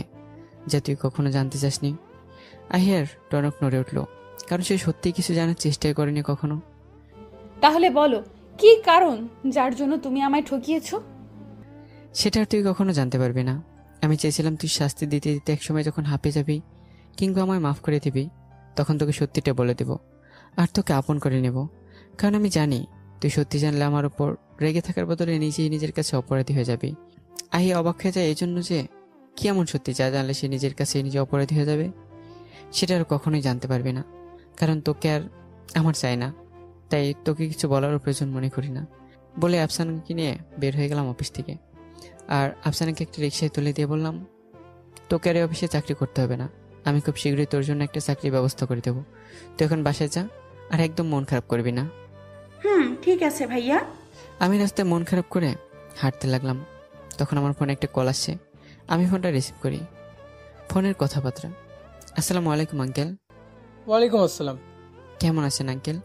যা তুই কখনো জানতে চাসনি। আহিয়ার টনক নড়ে উঠল, কারণ সে সত্যিই কিছু জানার চেষ্টাই করেনি কখনো। তাহলে বলো কি কারণ যার জন্য তুমি আমায় ঠকিয়েছো? সেটা আর তুই কখনো জানতে পারবি না। আমি চেয়েছিলাম তুই শাস্তি দিতে দিতে একসময় যখন হাঁপে যাবি কিংবা আমায় মাফ করে দিবি, তখন তোকে সত্যিটা বলে দেব আর তোকে আপন করে নেব। কারণ আমি জানি তুই সত্যি জানলে আমার উপর রেগে থাকার বদলে নিজেই নিজের কাছে অপরাধী হয়ে যাবি। আহি অবাক হয়ে যায় এই জন্য যে কি এমন সত্যি যা জানলে সে নিজের কাছে নিজে অপরাধী হয়ে যাবে। সেটা আর কখনোই জানতে পারবি না, কারণ তোকে আর আমার চাই না, তাই তোকে কিছু বলারও প্রয়োজন মনে করি না বলে আফসানাকে নিয়ে বের হয়ে গেলাম অফিস থেকে। আর আফসানাকে একটা রিক্সায় তুলে দিয়ে বললাম, তোকে আর এই অফিসে চাকরি করতে হবে না, আমি খুব শীঘ্রই তোর জন্য একটা চাকরির ব্যবস্থা করে দেবো। তুই এখন বাসায় যা, আর একদম মন খারাপ করবি না। ঠিক আছে ভাইয়া। আমি রাস্তায় মন খারাপ করে হাঁটতে লাগলাম। তখন আমার ফোনে একটা কল আসছে। আমি ফোনটা রিসিভ করি। ফোনের কথাবার্তা, আসসালামু আলাইকুম আঙ্কেল। ওয়ালাইকুম আসসালাম। কেমন আছেন আঙ্কেল?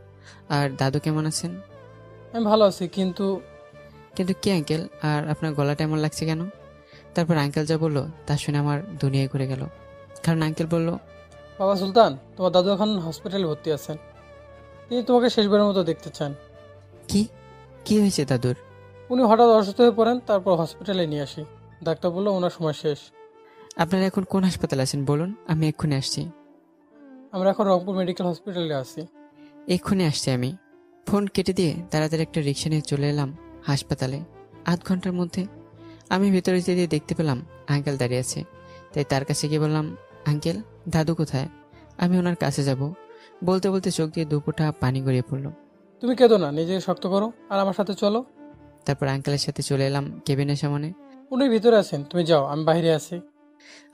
আর দাদু কেমন আছেন? আমি ভালো আছি, কিন্তু কিন্তু কি আঙ্কেল, আর আপনার গলাটা এমন লাগছে কেন? তারপর আঙ্কেল যা বললো তা শুনে আমার দুনিয়ায় ঘুরে গেল। কারণ আঙ্কেল বলল, বাবা সুলতান, তোমার দাদু এখন হসপিটালে ভর্তি আছেন। তিনি তোমাকে শেষবারের মতো দেখতে চান। কি কি হয়েছে দাদুর? উনি হঠাৎ অসুস্থ হয়ে পড়েন, তারপর হসপিটালে নিয়ে আসি। ডাক্তার বললো ওনার সময় শেষ। আপনারা এখন কোন হাসপাতালে আছেন বলুন, আমি এক্ষুনি আসছি। আমরা এখন রংপুর মেডিকেল হসপিটালে আছি। এক্ষুনি আসছি আমি। ফোন কেটে দিয়ে তাড়াতাড়ি একটা রিক্সা নিয়ে চলে এলাম হাসপাতালে। আধ ঘন্টার মধ্যে আমি ভেতরে যেতে দেখতে পেলাম আঙ্কেল দাঁড়িয়ে আছে। তাই তার কাছে গিয়ে বললাম, আঙ্কেল দাদু কোথায়? আমি ওনার কাছে যাব। বলতে বলতে চোখ দিয়ে দুপুরটা পানি গড়িয়ে পড়লো। তুমি কেঁদো না, নিজেকে শক্ত করো আর আমার সাথে চলো। তারপর আঙ্কেলের সাথে চলে এলাম কেবিনের সামনে। উনি ভিতরে আছেন, তুমি যাও, আমি বাইরে আছি।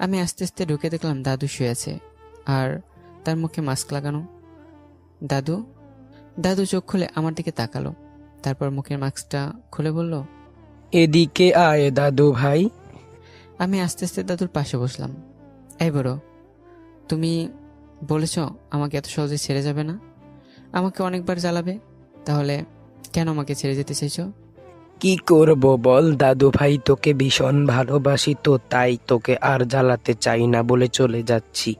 আমি আস্তে আস্তে ঢুকে দেখলাম দাদু শুয়ে আছে, আর তার মুখে মাস্ক লাগানো। দাদু দাদু চোখ খুলে আমার দিকে তাকালো, তারপর মুখের মাস্কটা খুলে বলল, এদিকে আয় দাদু ভাই। আমি আস্তে আস্তে দাদুর পাশে বসলাম। এই বড়, তুমি বলেছ আমাকে এত সহজে ছেড়ে যাবে না, আমাকে অনেকবার জ্বালাবে, তাহলে কেন আমাকে ছেড়ে যেতে চাইছো? কি করব বল দাদু ভাই, তোকে ভীষণ ভালোবাসি তো, তাই তোকে আর জ্বালাতে চাই না বলে চলে যাচ্ছি।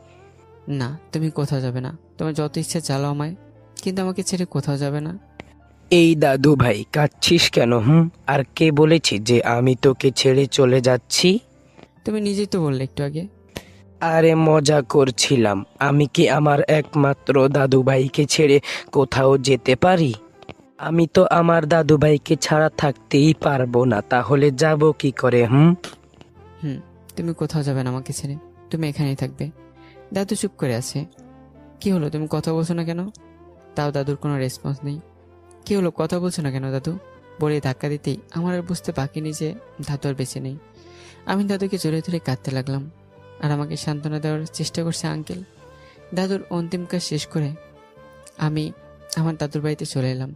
না, তুমি কোথাও যাবে না, তোমার যত ইচ্ছে জ্বালাও আমায়, কিন্তু আমাকে ছেড়ে কোথাও যাবে না। এই দাদু ভাই কাঁদছিস কেন? আর কে বলেছে যে আমি তোকে ছেড়ে চলে যাচ্ছি? তুমি নিজেই তো বললে একটু আগে। আরে মজা করছিলাম। আমি কি আমার একমাত্র দাদু ভাইকে ছেড়ে কোথাও যেতে পারি? আমি তো আমার দাদু ভাইকে ছাড়া থাকতেই পারবো না, তাহলে যাব কি করে? তুমি কোথাও যাবে না আমাকে ছেড়ে, তুমি এখানেই থাকবে। দাদু চুপ করে আছে। কি হলো, তুমি কথা বলছো না কেন? তাও দাদুর কোনো রেসপন্স নেই। কি হলো, কথা বলছো না কেন দাদু? বলে ধাক্কা দিতেই আমার আর বুঝতে বাকি নেই যে দাদু আর বেঁচে নেই। আমি দাদুকে জড়িয়ে ধরে কাঁদতে লাগলাম, আর আমাকে সান্ত্বনা দেওয়ার চেষ্টা করছে আঙ্কেল। দাদুর অন্তিম কাজ শেষ করে আমি আমার দাদুর বাড়িতে চলে এলাম।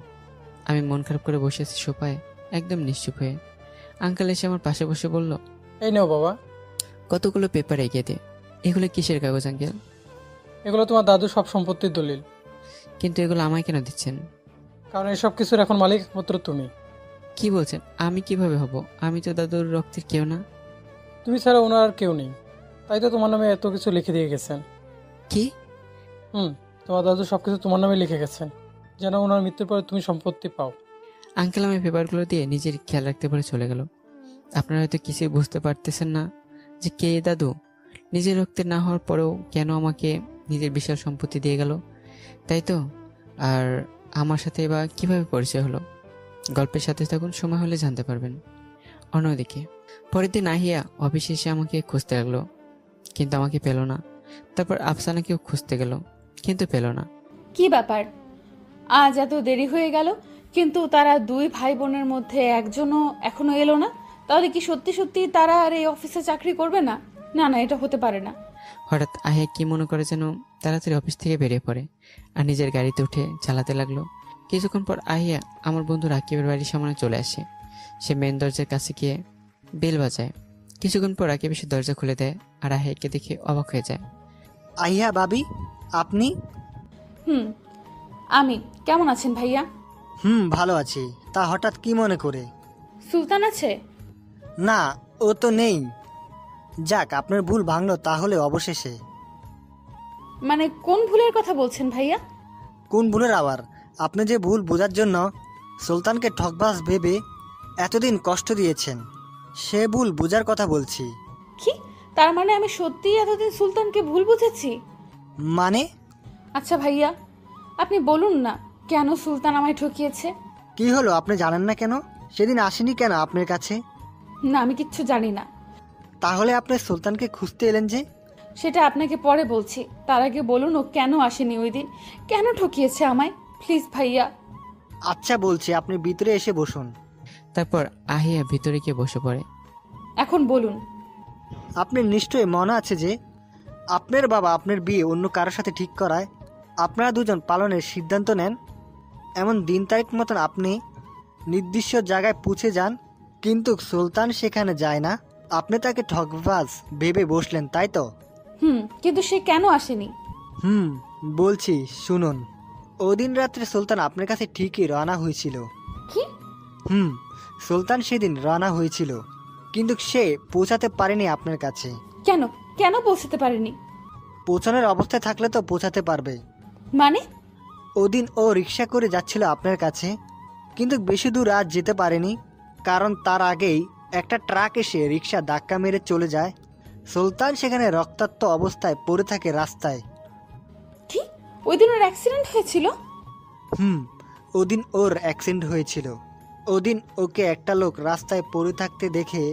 আমি মন খারাপ করে বসে আছি সোফায়, একদম নিশ্চুপ হয়ে। আঙ্কেল এসে আমার পাশে বসে বলল, এই নাও বাবা, কতগুলো পেপার এগিয়ে দে। এগুলো কিসের কাগজ আঙ্কেল? এগুলো তোমার দাদু সব সম্পত্তির দলিল। কিন্তু এগুলো আমায় কেন দিচ্ছেন? কারণ এসব কিছুর এখন মালিক একমাত্র তুমি। কি বলছেন? আমি কিভাবে হব? আমি তো দাদুর রক্তের কেউ না। তুমি ছাড়া ওনার আর কেউ নেই, তাই তো তোমার নামে এত কিছু লিখে দিয়ে গেছেন। কি? তোমার দাদু সবকিছু তোমার নামে লিখে গেছেন, যেন ওনার মৃত্যুর পরে তুমি সম্পত্তি পাও। আঙ্কেল আমি পেপারগুলো দিয়ে নিজের খেয়াল রাখতে বলে চলে গেল। আপনারা হয়তো কিছুই বুঝতে পারতেছেন না যে কে এই দাদু। নিজের রক্তের না হওয়ার পরেও কেন আমাকে নিজের বিশাল সম্পত্তি দিয়ে গেল, তাই তো? আর আমার সাথে বা কিভাবে পরিচয় হলো? গল্পের সাথে থাকুন, সময় হলে জানতে পারবেন। অন্যদিকে পরের দিন আহিয়া অফিসে এসে আমাকে খুঁজতে লাগলো, কিন্তু আমাকে পেল না। তারপর আফসানাকেও খুঁজতে গেল, কিন্তু পেল না। কি ব্যাপার, আজ এত দেরি হয়ে গেল, কিন্তু তারা দুই ভাই বোনের মধ্যে একজনও এখনো এলো না? তাহলে কি সত্যি সত্যি তারা আর এই অফিসে চাকরি করবে না? না না, এটা হতে পারে না। হঠাৎ আহিয়া কি মনে করে যেন তাড়াতাড়ি অফিস থেকে বেরিয়ে পড়ে আর নিজের গাড়িতে উঠে চালাতে লাগলো। কিছুক্ষণ পর আহিয়া আমার বন্ধু রাকিবের বাড়ির সামনে চলে আসে। সে মেন দরজার কাছে গিয়ে বেল বাজায়। কিছুক্ষণ পর রাকিব এসে দরজা খুলে দেয় আর আহিয়াকে দেখে অবাক হয়ে যায়। আহিয়া বাবি, আপনি? আমি কেমন আছেন ভাইয়া? ভালো আছি। তা হঠাৎ কি মনে করে? সুলতান আছে? না, ও তো নেই। যাক, আপনার ভুল ভাঙলো তাহলে অবশেষে। মানে কোন ভুলের কথা বলছেন ভাইয়া? কোন ভুলের আবার? আপনি যে ভুল বোঝার জন্য সুলতানকে ঠকবাজ ভেবে এতদিন কষ্ট দিয়েছেন, সে ভুল বোঝার কথা বলছি। কি, তার মানে আমি সত্যিই এতদিন সুলতানকে ভুল বুঝেছি? মানে? আচ্ছা ভাইয়া, আপনি বলুন না কেন সুলতান আমায় ঠকিয়েছে? কি হলো, আপনি জানেন না কেন? সেদিন আসেনি কেন আপনার কাছে? না, আমি কিচ্ছু জানি না। তাহলে আপনি সুলতানকে খুঁজতে এলেন যে? সেটা আপনাকে পরে বলছি, তার আগে বলুন ও কেন আসেনি ওই দিন, কেন ঠকিয়েছে আমায়, প্লিজ ভাইয়া। আচ্ছা বলছি, আপনি ভিতরে এসে বসুন। তারপর আহিয়া ভিতরে গিয়ে বসে পড়ে। এখন বলুন। আপনার নিশ্চয়ই মনে আছে যে আপনার বাবা আপনার বিয়ে অন্য কারোর সাথে ঠিক করায় আপনারা দুজন পালনের সিদ্ধান্ত নেন। এমন দিন তারিখ মতন আপনি নির্দিষ্ট জায়গায় পৌঁছে যান, কিন্তু সুলতান সেখানে যায় না। আপনি তাকে ঠকবাজ ভেবে বসলেন, তাই তো? কিন্তু সে কেন আসেনি? বলছি শুনুন। ওদিন রাত্রে সুলতান আপনার কাছে ঠিকই রওনা হয়েছিল। কি? সুলতান সেদিন রওনা হয়েছিল, কিন্তু সে পৌঁছাতে পারেনি আপনার কাছে। কেন কেন পৌঁছাতে পারেনি? পৌঁছানোর অবস্থায় থাকলে তো পৌঁছাতে পারবে। মানে? ওদিন ও রিক্সা করে যাচ্ছিল আপনার কাছে, কিন্তু বেশি দূর আজ যেতে পারেনি, কারণ তার আগেই একটা ট্রাক এসে রিক্সা ধাক্কা মেরে চলে যায়। সুলতান সেখানে রক্তাক্ত অবস্থায় পড়ে থাকে রাস্তায়। কি, ওই দিন ওর অ্যাক্সিডেন্ট হয়েছিল? ওদিন ওর অ্যাক্সিডেন্ট হয়েছিল। ওদিন ওকে একটা লোক রাস্তায় পড়ে থাকতে দেখে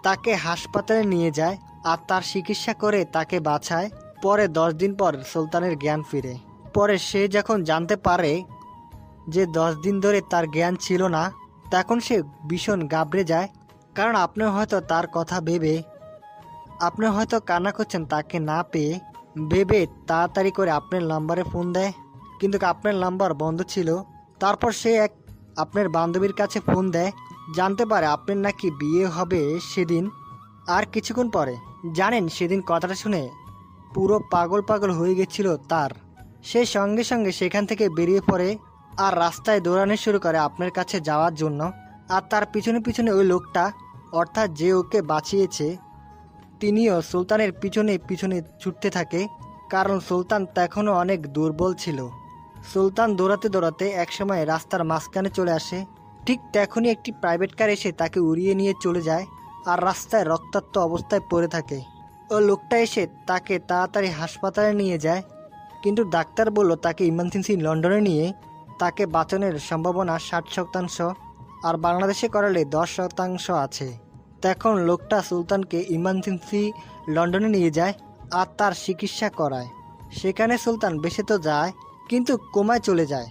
তাকে হাসপাতালে নিয়ে যায় আর তার চিকিৎসা করে তাকে বাঁচায়। পরে 10 দিন পর সুলতানের জ্ঞান ফিরে। পরে সে যখন জানতে পারে যে 10 দিন ধরে তার জ্ঞান ছিল না, তখন সে ভীষণ ঘাবড়ে যায়। কারণ আপনি হয়তো তার কথা ভেবে আপনি হয়তো কান্না করছেন তাকে না পেয়ে, ভেবে তাড়াতাড়ি করে আপনার নাম্বারে ফোন দেয়, কিন্তু আপনার নাম্বার বন্ধ ছিল। তারপর সে আপনার বান্ধবীর কাছে ফোন দেয়, জানতে পারে আপনার নাকি বিয়ে হবে সেদিন। আর কিছুক্ষণ পরে জানেন, সেদিন কথাটা শুনে পুরো পাগল পাগল হয়ে গেছিল তার। সে সঙ্গে সঙ্গে সেখান থেকে বেরিয়ে পড়ে আর রাস্তায় দৌড়ানো শুরু করে আপনার কাছে যাওয়ার জন্য। আর তার পিছনে পিছনে ওই লোকটা, অর্থাৎ যে ওকে বাঁচিয়েছে, তিনিও সুলতানের পিছনে পিছনে ছুটতে থাকে, কারণ সুলতান তখনও অনেক দুর্বল ছিল। সুলতান দৌড়াতে দৌড়াতে একসময় রাস্তার মাঝখানে চলে আসে। ঠিক তখনই একটি প্রাইভেট কার এসে তাকে উড়িয়ে নিয়ে চলে যায় আর রাস্তায় রক্তাক্ত অবস্থায় পড়ে থাকে। ও লোকটা এসে তাকে তাড়াতাড়ি হাসপাতালে নিয়ে যায়, কিন্তু ডাক্তার বলল তাকে ইমার্জেন্সি লন্ডনে নিয়ে তাকে বাঁচানোর সম্ভাবনা 60% আর বাংলাদেশে করালে 10% আছে। তখন লোকটা সুলতানকে ইমার্জেন্সি লন্ডনে নিয়ে যায় আর তার চিকিৎসা করায়। সেখানে সুলতান বেঁচে তো যায়, কিন্তু কোমায় চলে যায়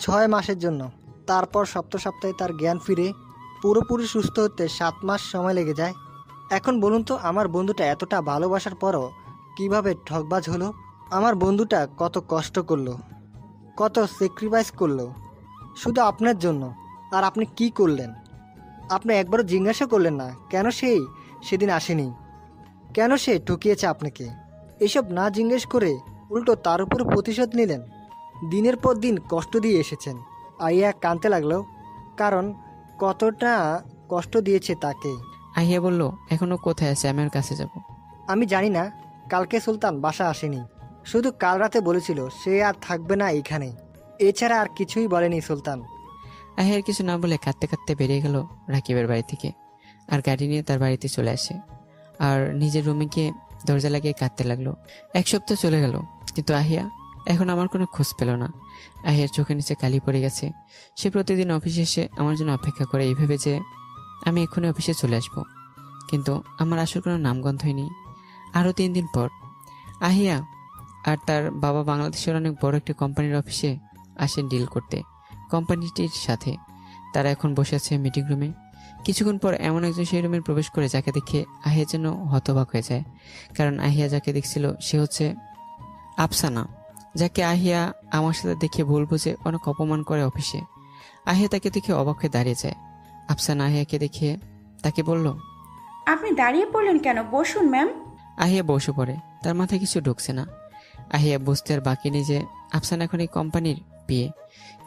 6 মাসের জন্য। তারপর সপ্তাহে তার জ্ঞান ফিরে। পুরোপুরি সুস্থ হতে 7 মাস সময় লেগে যায়। এখন বলুন তো, আমার বন্ধুটা এতটা ভালোবাসার পরও কিভাবে ঠকবাজ হলো? আমার বন্ধুটা কত কষ্ট করলো, কত স্যাক্রিফাইস করলো শুধু আপনার জন্য, আর আপনি কি করলেন? আপনি একবারও জিজ্ঞাসা করলেন না কেন সেদিন আসেনি, কেন সে ঠকিয়েছে আপনাকে? এসব না জিজ্ঞেস করে উল্টো তার উপর প্রতিশোধ নিলেন। দিনের পর দিন কষ্ট দিয়ে এসেছেন। আইয়া কাঁদতে লাগলো, কারণ কতটা কষ্ট দিয়েছে তাকে। আহিয়া বলল, এখনো কোথায় আছে, আমি ওর কাছে যাব। আমি জানি না, কালকে সুলতান বাসা আসেনি, শুধু কাল রাতে বলেছিল সে আর থাকবে না এইখানে। এছাড়া আর কিছুই বলেনি সুলতান। আহিয়ার কিছু না বলে কাঁদতে কাঁদতে বেরিয়ে গেল রাকিবের বাড়ি থেকে, আর গাড়ি নিয়ে তার বাড়িতে চলে আসে আর নিজের রুমে গিয়ে দরজা লাগিয়ে কাঁদতে লাগলো। 1 সপ্তাহ চলে গেল, কিন্তু আহিয়া এখন আমার কোনো খোঁজ পেল না। আহিয়ার চোখের নিচে কালি পড়ে গেছে। সে প্রতিদিন অফিসে এসে আমার জন্য অপেক্ষা করে এই ভেবে যে আমি এক্ষুনি অফিসে চলে আসব, কিন্তু আমার আসল কোনো নামগন্ধই নেই। আরও 3 দিন পর আহিয়া আর তার বাবা বাংলাদেশের অনেক বড় একটি কোম্পানির অফিসে আসেন ডিল করতে। কোম্পানিটির সাথে তারা এখন বসে আছে মিটিং রুমে। কিছুক্ষণ পর এমন একজন সেই রুমে প্রবেশ করে যাকে দেখে আহিয়া যেন হতবাক হয়ে যায়, কারণ আহিয়া যাকে দেখছিল সে হচ্ছে আফসানা, যাকে আহিয়া আমার সাথে দেখে ভুল বুঝে অনেক অপমান করে অফিসে। আহিয়া তাকে দেখে অবাক হয়ে দাঁড়িয়ে যায়। আফসানা আহিয়াকে দেখে তাকে বলল, আপনি দাঁড়িয়ে পড়লেন কেন? বসুন ম্যাম। আহিয়া বসে পড়ে। তার মাথায় কিছু ঢুকছে না। আহিয়া বুঝতে আর বাকি নেই যে আফসানা এখন এই কোম্পানির বিয়ে।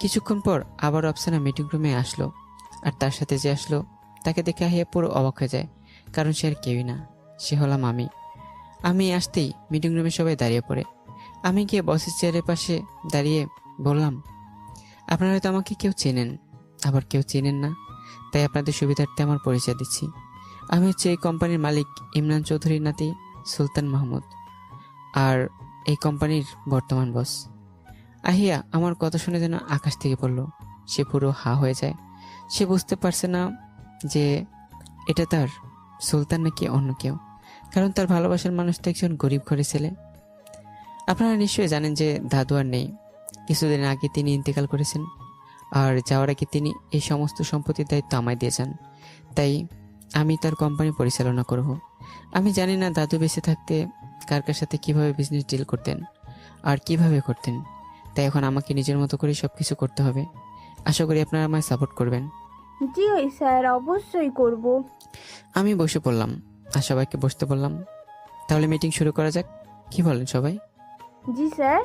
কিছুক্ষণ পর আবার আফসানা মিটিং রুমে আসলো, আর তার সাথে যে আসলো তাকে দেখে আহিয়া পুরো অবাক হয়ে যায়, কারণ সে আর কেউই না, সে হলাম আমি। আমি আসতেই মিটিং রুমে সবাই দাঁড়িয়ে পড়ে। আমি গিয়ে বসের চেয়ারের পাশে দাঁড়িয়ে বললাম, আপনারা হয়তো আমাকে কেউ চেনেন, আবার কেউ চেনেন না, তাই আপনাদের সুবিধার্থে আমার পরিচয় দিচ্ছি। আমি হচ্ছে এই কোম্পানির মালিক ইমরান চৌধুরীর নাতি সুলতান মাহমুদ, আর এই কোম্পানির বর্তমান বস। আহিয়া আমার কথা শুনে যেন আকাশ থেকে পড়ল। সে পুরো হা হয়ে যায়। সে বুঝতে পারছে না যে এটা তার সুলতান নাকি অন্য কেউ, কারণ তার ভালোবাসার মানুষটা একজন গরিব ঘরের ছেলে। আপনারা নিশ্চয়ই জানেন যে দাদু আর নেই। কিছুদিন আগে তিনি ইন্তেকাল করেছেন, আর যাওয়ার আগে তিনি এই সমস্ত সম্পত্তির দায়িত্ব আমায় দিয়েছেন। তাই আমি তার কোম্পানি পরিচালনা করব। আমি জানি না দাদু বেঁচে থাকতে কার কার সাথে কীভাবে বিজনেস ডিল করতেন আর কিভাবে করতেন, তাই এখন আমাকে নিজের মতো করে সব কিছু করতে হবে। আশা করি আপনারা আমায় সাপোর্ট করবেন। জি ওই স্যার, অবশ্যই করব। আমি বসে পড়লাম আর সবাইকে বসতে বললাম। তাহলে মিটিং শুরু করা যাক, কি বলেন সবাই? জি স্যার।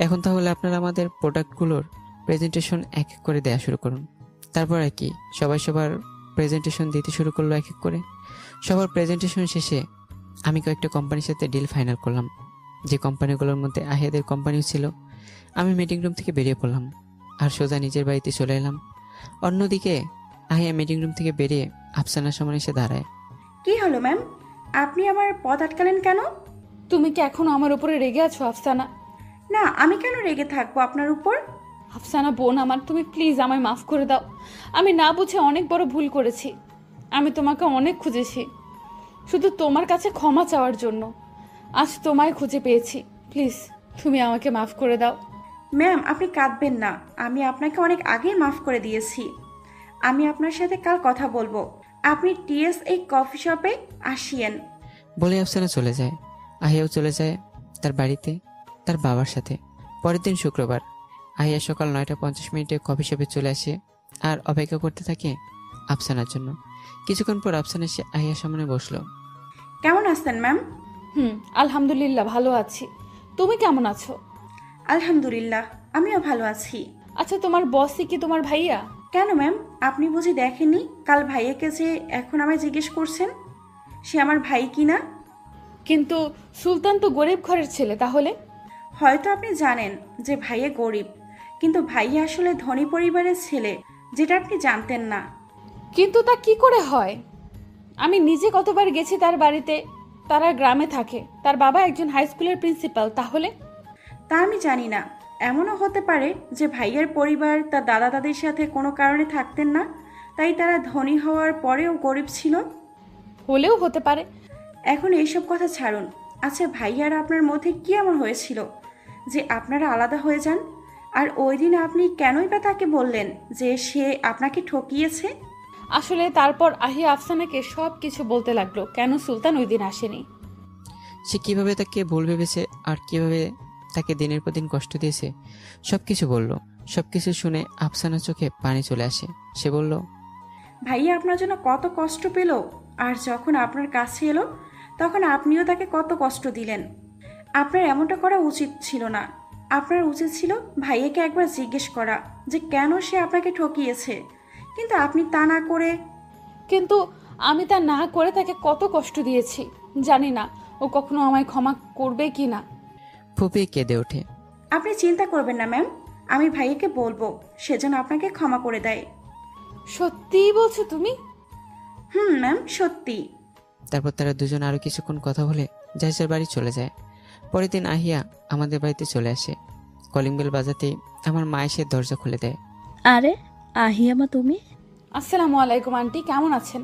এখন তাহলে আপনারা আমাদের প্রোডাক্টগুলোর প্রেজেন্টেশন এক এক করে দেওয়া শুরু করুন। তারপর আর কি, সবাই সবার প্রেজেন্টেশন দিতে শুরু করলো এক এক করে। সবার প্রেজেন্টেশন শেষে আমি কয়েকটা কোম্পানির সাথে ডিল ফাইনাল করলাম, যে কোম্পানিগুলোর মধ্যে আহিয়াদের কোম্পানিও ছিল। আমি মিটিং রুম থেকে বেরিয়ে পড়লাম আর সোজা নিজের বাড়িতে চলে এলাম। অন্যদিকে আহিয়া মিটিং রুম থেকে বেরিয়ে আফসানার সামনে এসে দাঁড়ায়। কি হলো ম্যাম? আপনি আমার পথ আটকালেন কেন? তুমি কি এখনো আমার উপরে রেগে আছো আফসানা? না, আমি কেন রেগে থাকবো আপনার উপর? আফসানা বোন আমার, তুমি প্লিজ আমায় মাফ করে দাও। আমি না বুঝে অনেক বড় ভুল করেছি। আমি তোমাকে অনেক খুঁজেছি শুধু তোমার কাছে ক্ষমা চাওয়ার জন্য। আজ তোমায় খুঁজে পেয়েছি, প্লিজ তুমি আমাকে মাফ করে দাও। ম্যাম, আপনি কাঁদবেন না। আমি আপনাকে অনেক আগেই মাফ করে দিয়েছি। আমি আপনার সাথে কাল কথা বলবো। আপনি টিএস এই কফি শপে আসিয়েন। বলে আফসানা চলে যায়। আহিয়াও চলে যায় তার বাড়িতে তার বাবার সাথে। পরের দিন শুক্রবার। আহিয়া সকাল 9:50 কফি শপে চলে আসে আর অপেক্ষা করতে থাকে আফসানার জন্য। কিছুক্ষণ পর আফসানা এসে আহিয়ার সামনে বসলো। কেমন আছেন ম্যাম? আলহামদুলিল্লাহ ভালো আছি। তুমি কেমন আছো? আলহামদুলিল্লাহ, আমিও ভালো আছি। আচ্ছা, তোমার বসই কি তোমার ভাইয়া? কেন ম্যাম, আপনি বুঝি দেখেননি কাল ভাইয়াকে যে এখন আমায় জিজ্ঞেস করছেন সে আমার ভাই কি না? কিন্তু সুলতান তো গরিব ঘরের ছেলে, তাহলে? হয়তো আপনি জানেন যে ভাইয়া গরিব, কিন্তু ভাইয়া আসলে ধনী পরিবারের ছেলে, যেটা আপনি জানতেন না। কিন্তু তা কি করে হয়? আমি নিজে কতবার গেছি তার বাড়িতে। তারা গ্রামে থাকে, তার বাবা একজন হাই স্কুলের প্রিন্সিপাল। তাহলে তা আমি জানি না। এমনও হতে পারে যে ভাইয়ার পরিবার তার দাদা দাদির সাথে কোনো কারণে থাকতেন না, তাই তারা ধনী হওয়ার পরেও গরিব ছিল। হলেও হতে পারে। এখন এইসব কথা ছাড়ুন। আচ্ছা, ভাইয়ার আপনার মধ্যে কি এমন হয়েছিল যে আপনারা আলাদা হয়ে যান? আর ওই দিন আপনি কেনই বা তাকে বললেন যে সে আপনাকে ঠকিয়েছে? আসলে তারপর আহিয়া আফসানাকে সব কিছু বলতে লাগলো, কেন সুলতান ওই দিন আসেনি। সে কিভাবে তাকে ভুল ভেবেছে আর কিভাবে তাকে দিনের পর দিন কষ্ট দিয়েছে সবকিছু বলল। সবকিছু শুনে আফসানার চোখে পানি চলে আসে। সে বলল, ভাইয়া আপনার জন্য কত কষ্ট পেল, আর যখন আপনার কাছে এলো তখন আপনিও তাকে কত কষ্ট দিলেন। আপনার এমনটা করা উচিত ছিল না। আপনার উচিত ছিল ভাইয়াকে একবার জিজ্ঞেস করা যে কেন সে আপনাকে ঠকিয়েছে, কিন্তু আপনি তা না করে। কিন্তু আমি তা না করে তাকে কত কষ্ট দিয়েছি। জানি না ও কখনো আমায় ক্ষমা করবে কি না। ফুপি কেঁদে ওঠে। আপনি চিন্তা করবেন না ম্যাম, আমি ভাইয়াকে বলবো সে যেন আপনাকে ক্ষমা করে দেয়। সত্যিই বলছো তুমি? ম্যাম, সত্যি। তারপর তারা দুজন আরো কিছুক্ষণ কথা বলে যার যার বাড়ি চলে যায়। পরের দিন আহিয়া আমাদের বাড়িতে চলে আসে। কলিং বেল বাজাতেই আমার মা এসে দরজা খুলে দেয়। আরে আহিয়া মা, তুমি? আসসালামু আলাইকুম আন্টি, কেমন আছেন?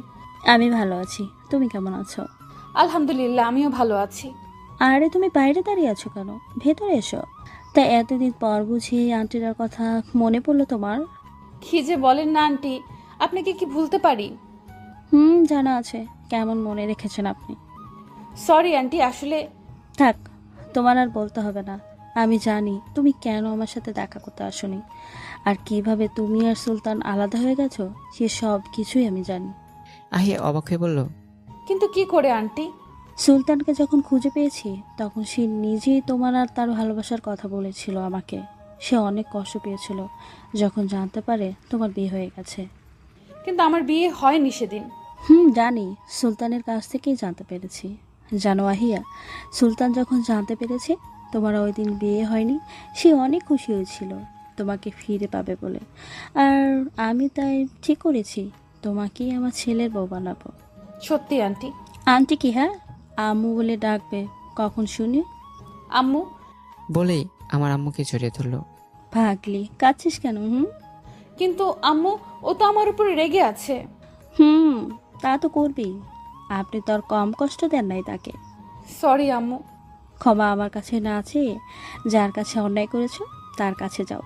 আমি ভালো আছি, তুমি কেমন আছো? আলহামদুলিল্লাহ, আমিও ভালো আছি। আরে তুমি বাইরে দাঁড়িয়ে আছো কেন? ভেতরে এসো। তা এতদিন পর বুঝি আন্টিটার কথা মনে পড়লো তোমার? কি যে বলেন না আন্টি, আপনাকে কি ভুলতে পারি? জানা আছে। কেমন মনে রেখেছেন আপনি। সরি আন্টি, আসলে থাক, তোমার আর বলতে হবে না। আমি জানি তুমি কেন আমার সাথে দেখা করতে আসোনি, আর কিভাবে তুমি আর সুলতান আলাদা হয়ে গেছো সে সব কিছুই আমি জানি। আহিয়া অবাক হয়ে বলল, কিন্তু কি করে আন্টি? সুলতানকে যখন খুঁজে পেয়েছি তখন সে নিজেই তোমার আর তার ভালোবাসার কথা বলেছিল আমাকে। সে অনেক কষ্ট পেয়েছিল যখন জানতে পারে তোমার বিয়ে হয়ে গেছে। কিন্তু আমার বিয়ে হয়নি সেদিন। জানি, সুলতানের কাছ থেকেই জানতে পেরেছি। জানো আহিয়া, সুলতান যখন জানতে পেরেছে তোমার ওই দিন বিয়ে হয়নি, সে অনেক খুশি হয়েছিল তোমাকে ফিরে পাবে বলে। আর আমি তাই ঠিক করেছি তোমাকেই আমার ছেলের বউ বানাবো। সত্যি আন্টি? আন্টি কি? হ্যাঁ, আম্মু বলে ডাকবে কখন শুনি। আম্মু বলেই আমার আম্মুকে জড়িয়ে ধরলো। ভাগলি, কাঁদছিস কেন? কিন্তু আম্মু, ও তো আমার উপরে রেগে আছে। তা তো করবি। আপনি তো আর কম কষ্ট দেন নাই তাকে। সরি আম্মু। ক্ষমা আমার কাছে না আছে, যার কাছে অন্যায় করেছো তার কাছে যাও।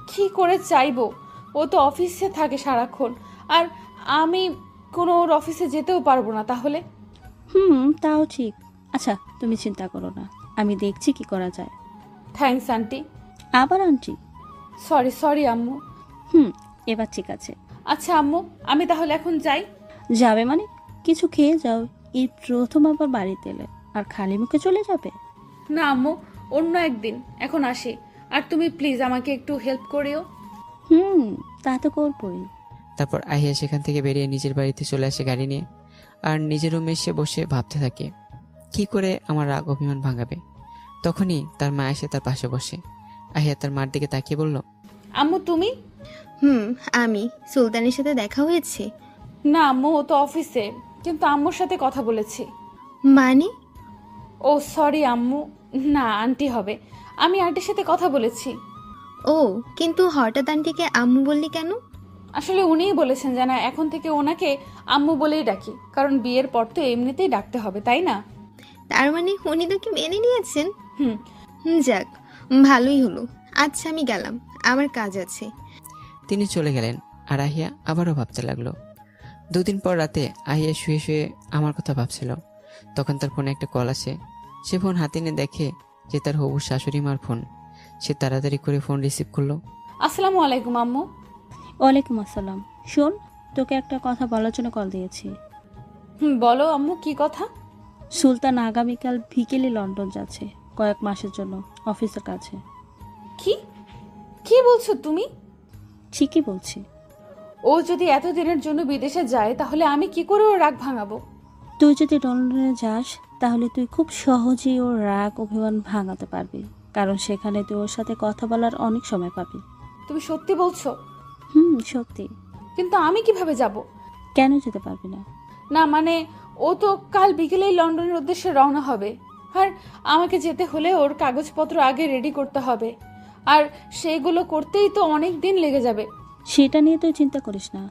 কি করে চাইবো? ও তো অফিসে থাকে সারাক্ষণ, আর আমি কোনো ওর অফিসে যেতেও পারবো না। তাহলে? তাও ঠিক। আচ্ছা, তুমি চিন্তা করো না, আমি দেখছি কি করা যায়। Thanks aunty. আবার আন্টি? সরি আম্মু। এবার ঠিক আছে। আচ্ছা আম্মু, আমি তাহলে এখন যাই। যাবে মানে? কিছু খেয়ে যাও। এই প্রথম আবার বাড়িতে এলে আর খালি মুখে চলে যাবে? না আম্মু, অন্য একদিন। এখন আসি। আর তুমি প্লিজ আমাকে একটু হেল্প করিও। তা তো করবই। তারপর আহিয়া সেখান থেকে বেরিয়ে নিজের বাড়িতে চলে আসে গাড়ি নিয়ে। আর নিজের রুমে এসে বসে ভাবতে থাকে কি করে আমার রাগ অভিমান ভাঙাবে। তখনই তার মা এসে তার পাশে বসে। আহিয়া তার মার দিকে তাকিয়ে বলল, আম্মু তুমি? আমি। সুলতানের সাথে দেখা হয়েছে? না আম্মু, ও তো অফিসে, কিন্তু আম্মুর সাথে কথা বলেছি। মানে? ও সরি আম্মু, না আন্টি হবে। আমি আন্টির সাথে কথা বলেছি। ও, কিন্তু হঠাৎ আন্টিকে আম্মু বললি কেন? আসলে উনিই বলেছেন যে না, এখন থেকে ওনাকে আম্মু বলেই ডাকি, কারণ বিয়ের পর তো এমনিতেই ডাকতে হবে, তাই না? তার মানে উনি তোকে মেনে নিয়েছেন? যাক, ভালোই হলো। আচ্ছা, আমি গেলাম, আমার কাজ আছে। তিনি চলে গেলেন। আর আহিয়া আবারও ভাবতে লাগলো। দুদিন পর রাতে আহিয়া শুয়ে শুয়ে আমার কথা ভাবছিল। তখন তার ফোনে একটা কল আসে। সে ফোন হাতে নিয়ে দেখে যে তার হবু শাশুড়ি মার ফোন। সে তাড়াতাড়ি করে ফোন রিসিভ করলো। আসসালামু আলাইকুম আম্মু। ওয়ালাইকুম আসসালাম। শোন, তোকে একটা কথা বলার জন্য কল দিয়েছি। বলো আম্মু, কি কথা? সুলতান আগামীকাল বিকেলে লন্ডন যাচ্ছে কয়েক মাসের জন্য অফিসের কাছে। কি কি বলছো তুমি? ঠিকই বলছি। ও যদি এতদিনের জন্য বিদেশে যায় তাহলে আমি কি করে ওর রাগ ভাঙাবো? তুই যদি লন্ডনে যাস তাহলে তুই খুব সহজেই ওর রাগ অভিমান ভাঙাতে পারবি। কারণ সেখানে তুই ওর সাথে কথা বলার অনেক সময় পাবি। তুমি সত্যি বলছো? সত্যি। কিন্তু আমি কিভাবে যাব? কেন যেতে পারবি না? না মানে, ও তো কাল বিকেলেই লন্ডনের উদ্দেশ্যে রওনা হবে, আর আমাকে যেতে হলে ওর কাগজপত্র আগে রেডি করতে হবে, আর সেগুলো করতেই তো অনেক দিন লেগে যাবে। সেটা নিয়ে তুই চিন্তা করিস না,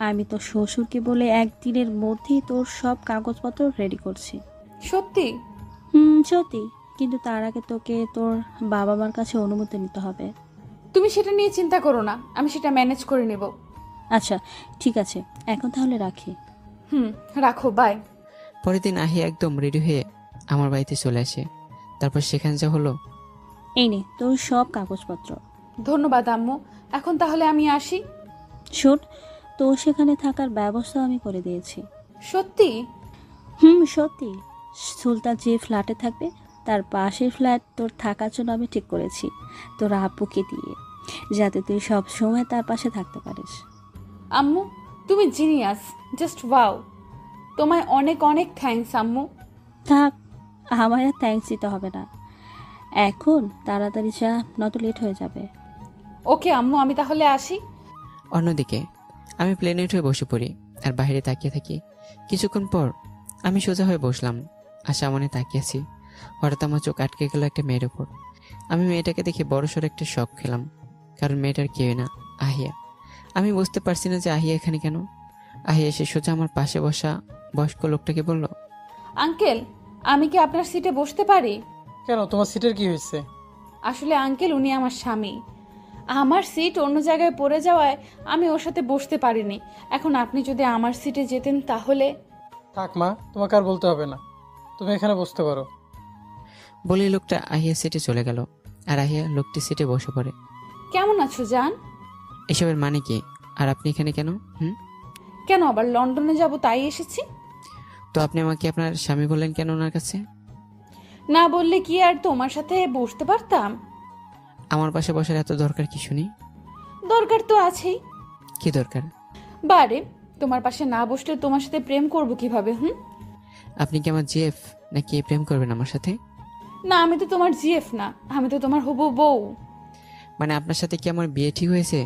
আমি তোর শ্বশুরকে বলে একদিনের মধ্যেই তোর সব কাগজপত্র রেডি করছি। সত্যি? সত্যি, কিন্তু তার আগে তোকে তোর বাবা মার কাছে অনুমতি নিতে হবে। তুমি সেটা নিয়ে চিন্তা করো না, আমি সেটা ম্যানেজ করে নেব। আচ্ছা ঠিক আছে, এখন তাহলে রাখি। রাখো, বাই। পরের দিন আহিয়া একদম রেডি হয়ে আমার বাড়িতে চলে আসে। তারপর সেখানে যা হলো, এই নে তোর সব কাগজপত্র। ধন্যবাদ আম্মু, এখন তাহলে আমি আসি। শোন, তোর সেখানে থাকার ব্যবস্থা আমি করে দিয়েছি। সত্যি? সত্যি। সুলতান যে ফ্ল্যাটে থাকবে তার পাশের ফ্ল্যাট তোর থাকার জন্য আমি ঠিক করেছি, তোর আব্বুকে দিয়ে, যাতে তুই সব সময় তার পাশে থাকতে পারিস। আম্মু, তুমি জিনিয়াস, জাস্ট ওয়াও। তোমায় অনেক অনেক থ্যাঙ্কস আম্মু। থাক, আমার আর থ্যাঙ্কস দিতে হবে না, এখন তাড়াতাড়ি যা, নয়তো লেট হয়ে যাবে। ওকে আম্মু, আমি তাহলে আসি। অন্যদিকে আমি প্লেনে উঠে বসে পড়ি আর বাইরে তাকিয়ে থাকি। কিছুক্ষণ পর আমি সোজা হয়ে বসলাম আর সামনে তাকিয়েছি। হঠাৎ আমার চোখ আটকে গেল একটা মেয়ের ওপর। আমি মেয়েটাকে দেখে বড়সড় একটা শক খেলাম, কারণ মেয়েটার কেউ না, আহিয়া। আমি বুঝতে পারছি না যে আহিয়া এখানে কেন। আহিয়া এসে সোজা আমার পাশে বসা বয়স্ক লোকটাকে বলল, আঙ্কেল, আমি কি আপনার সিটে বসতে পারি? কেন, তোমার সিটের কি হয়েছে? আসলে আঙ্কেল, উনি আমার স্বামী। আমার সিট অন্য জায়গায় পড়ে যাওয়ায় আমি ওর সাথে বসতে পারিনি। এখন আপনি যদি আমার সিটে যেতেন তাহলে। থাক মা, তোমাকে আর বলতে হবে না, তুমি এখানে বসতে পারো। বলে লোকটা আহিয়া সিটে চলে গেল আর আহিয়া লোকটি সিটে বসে পড়ে। কেমন আছো জান? এসবের মানে কি? আর আপনি এখানে কেন? কেন আবার লন্ডনে যাব তাই এসেছি। তো আপনি আমাকে আপনার স্বামী বললেন কেন ওনার কাছে? না বললে কি আর তোমার সাথে বসতে পারতাম? আমার পাশে বসার এত দরকার কি শুনি? দরকার তো আছেই। কি দরকার? বারে, তোমার পাশে না বসলে তোমার সাথে প্রেম করব কিভাবে? আপনি কি আমার জিএফ নাকি প্রেম করবেন আমার সাথে? না, আমি তো তোমার জিএফ না, আমি তো তোমার হবু বউ। মানে আপনার সাথে কি আমার বিয়ে ঠিক হয়েছে,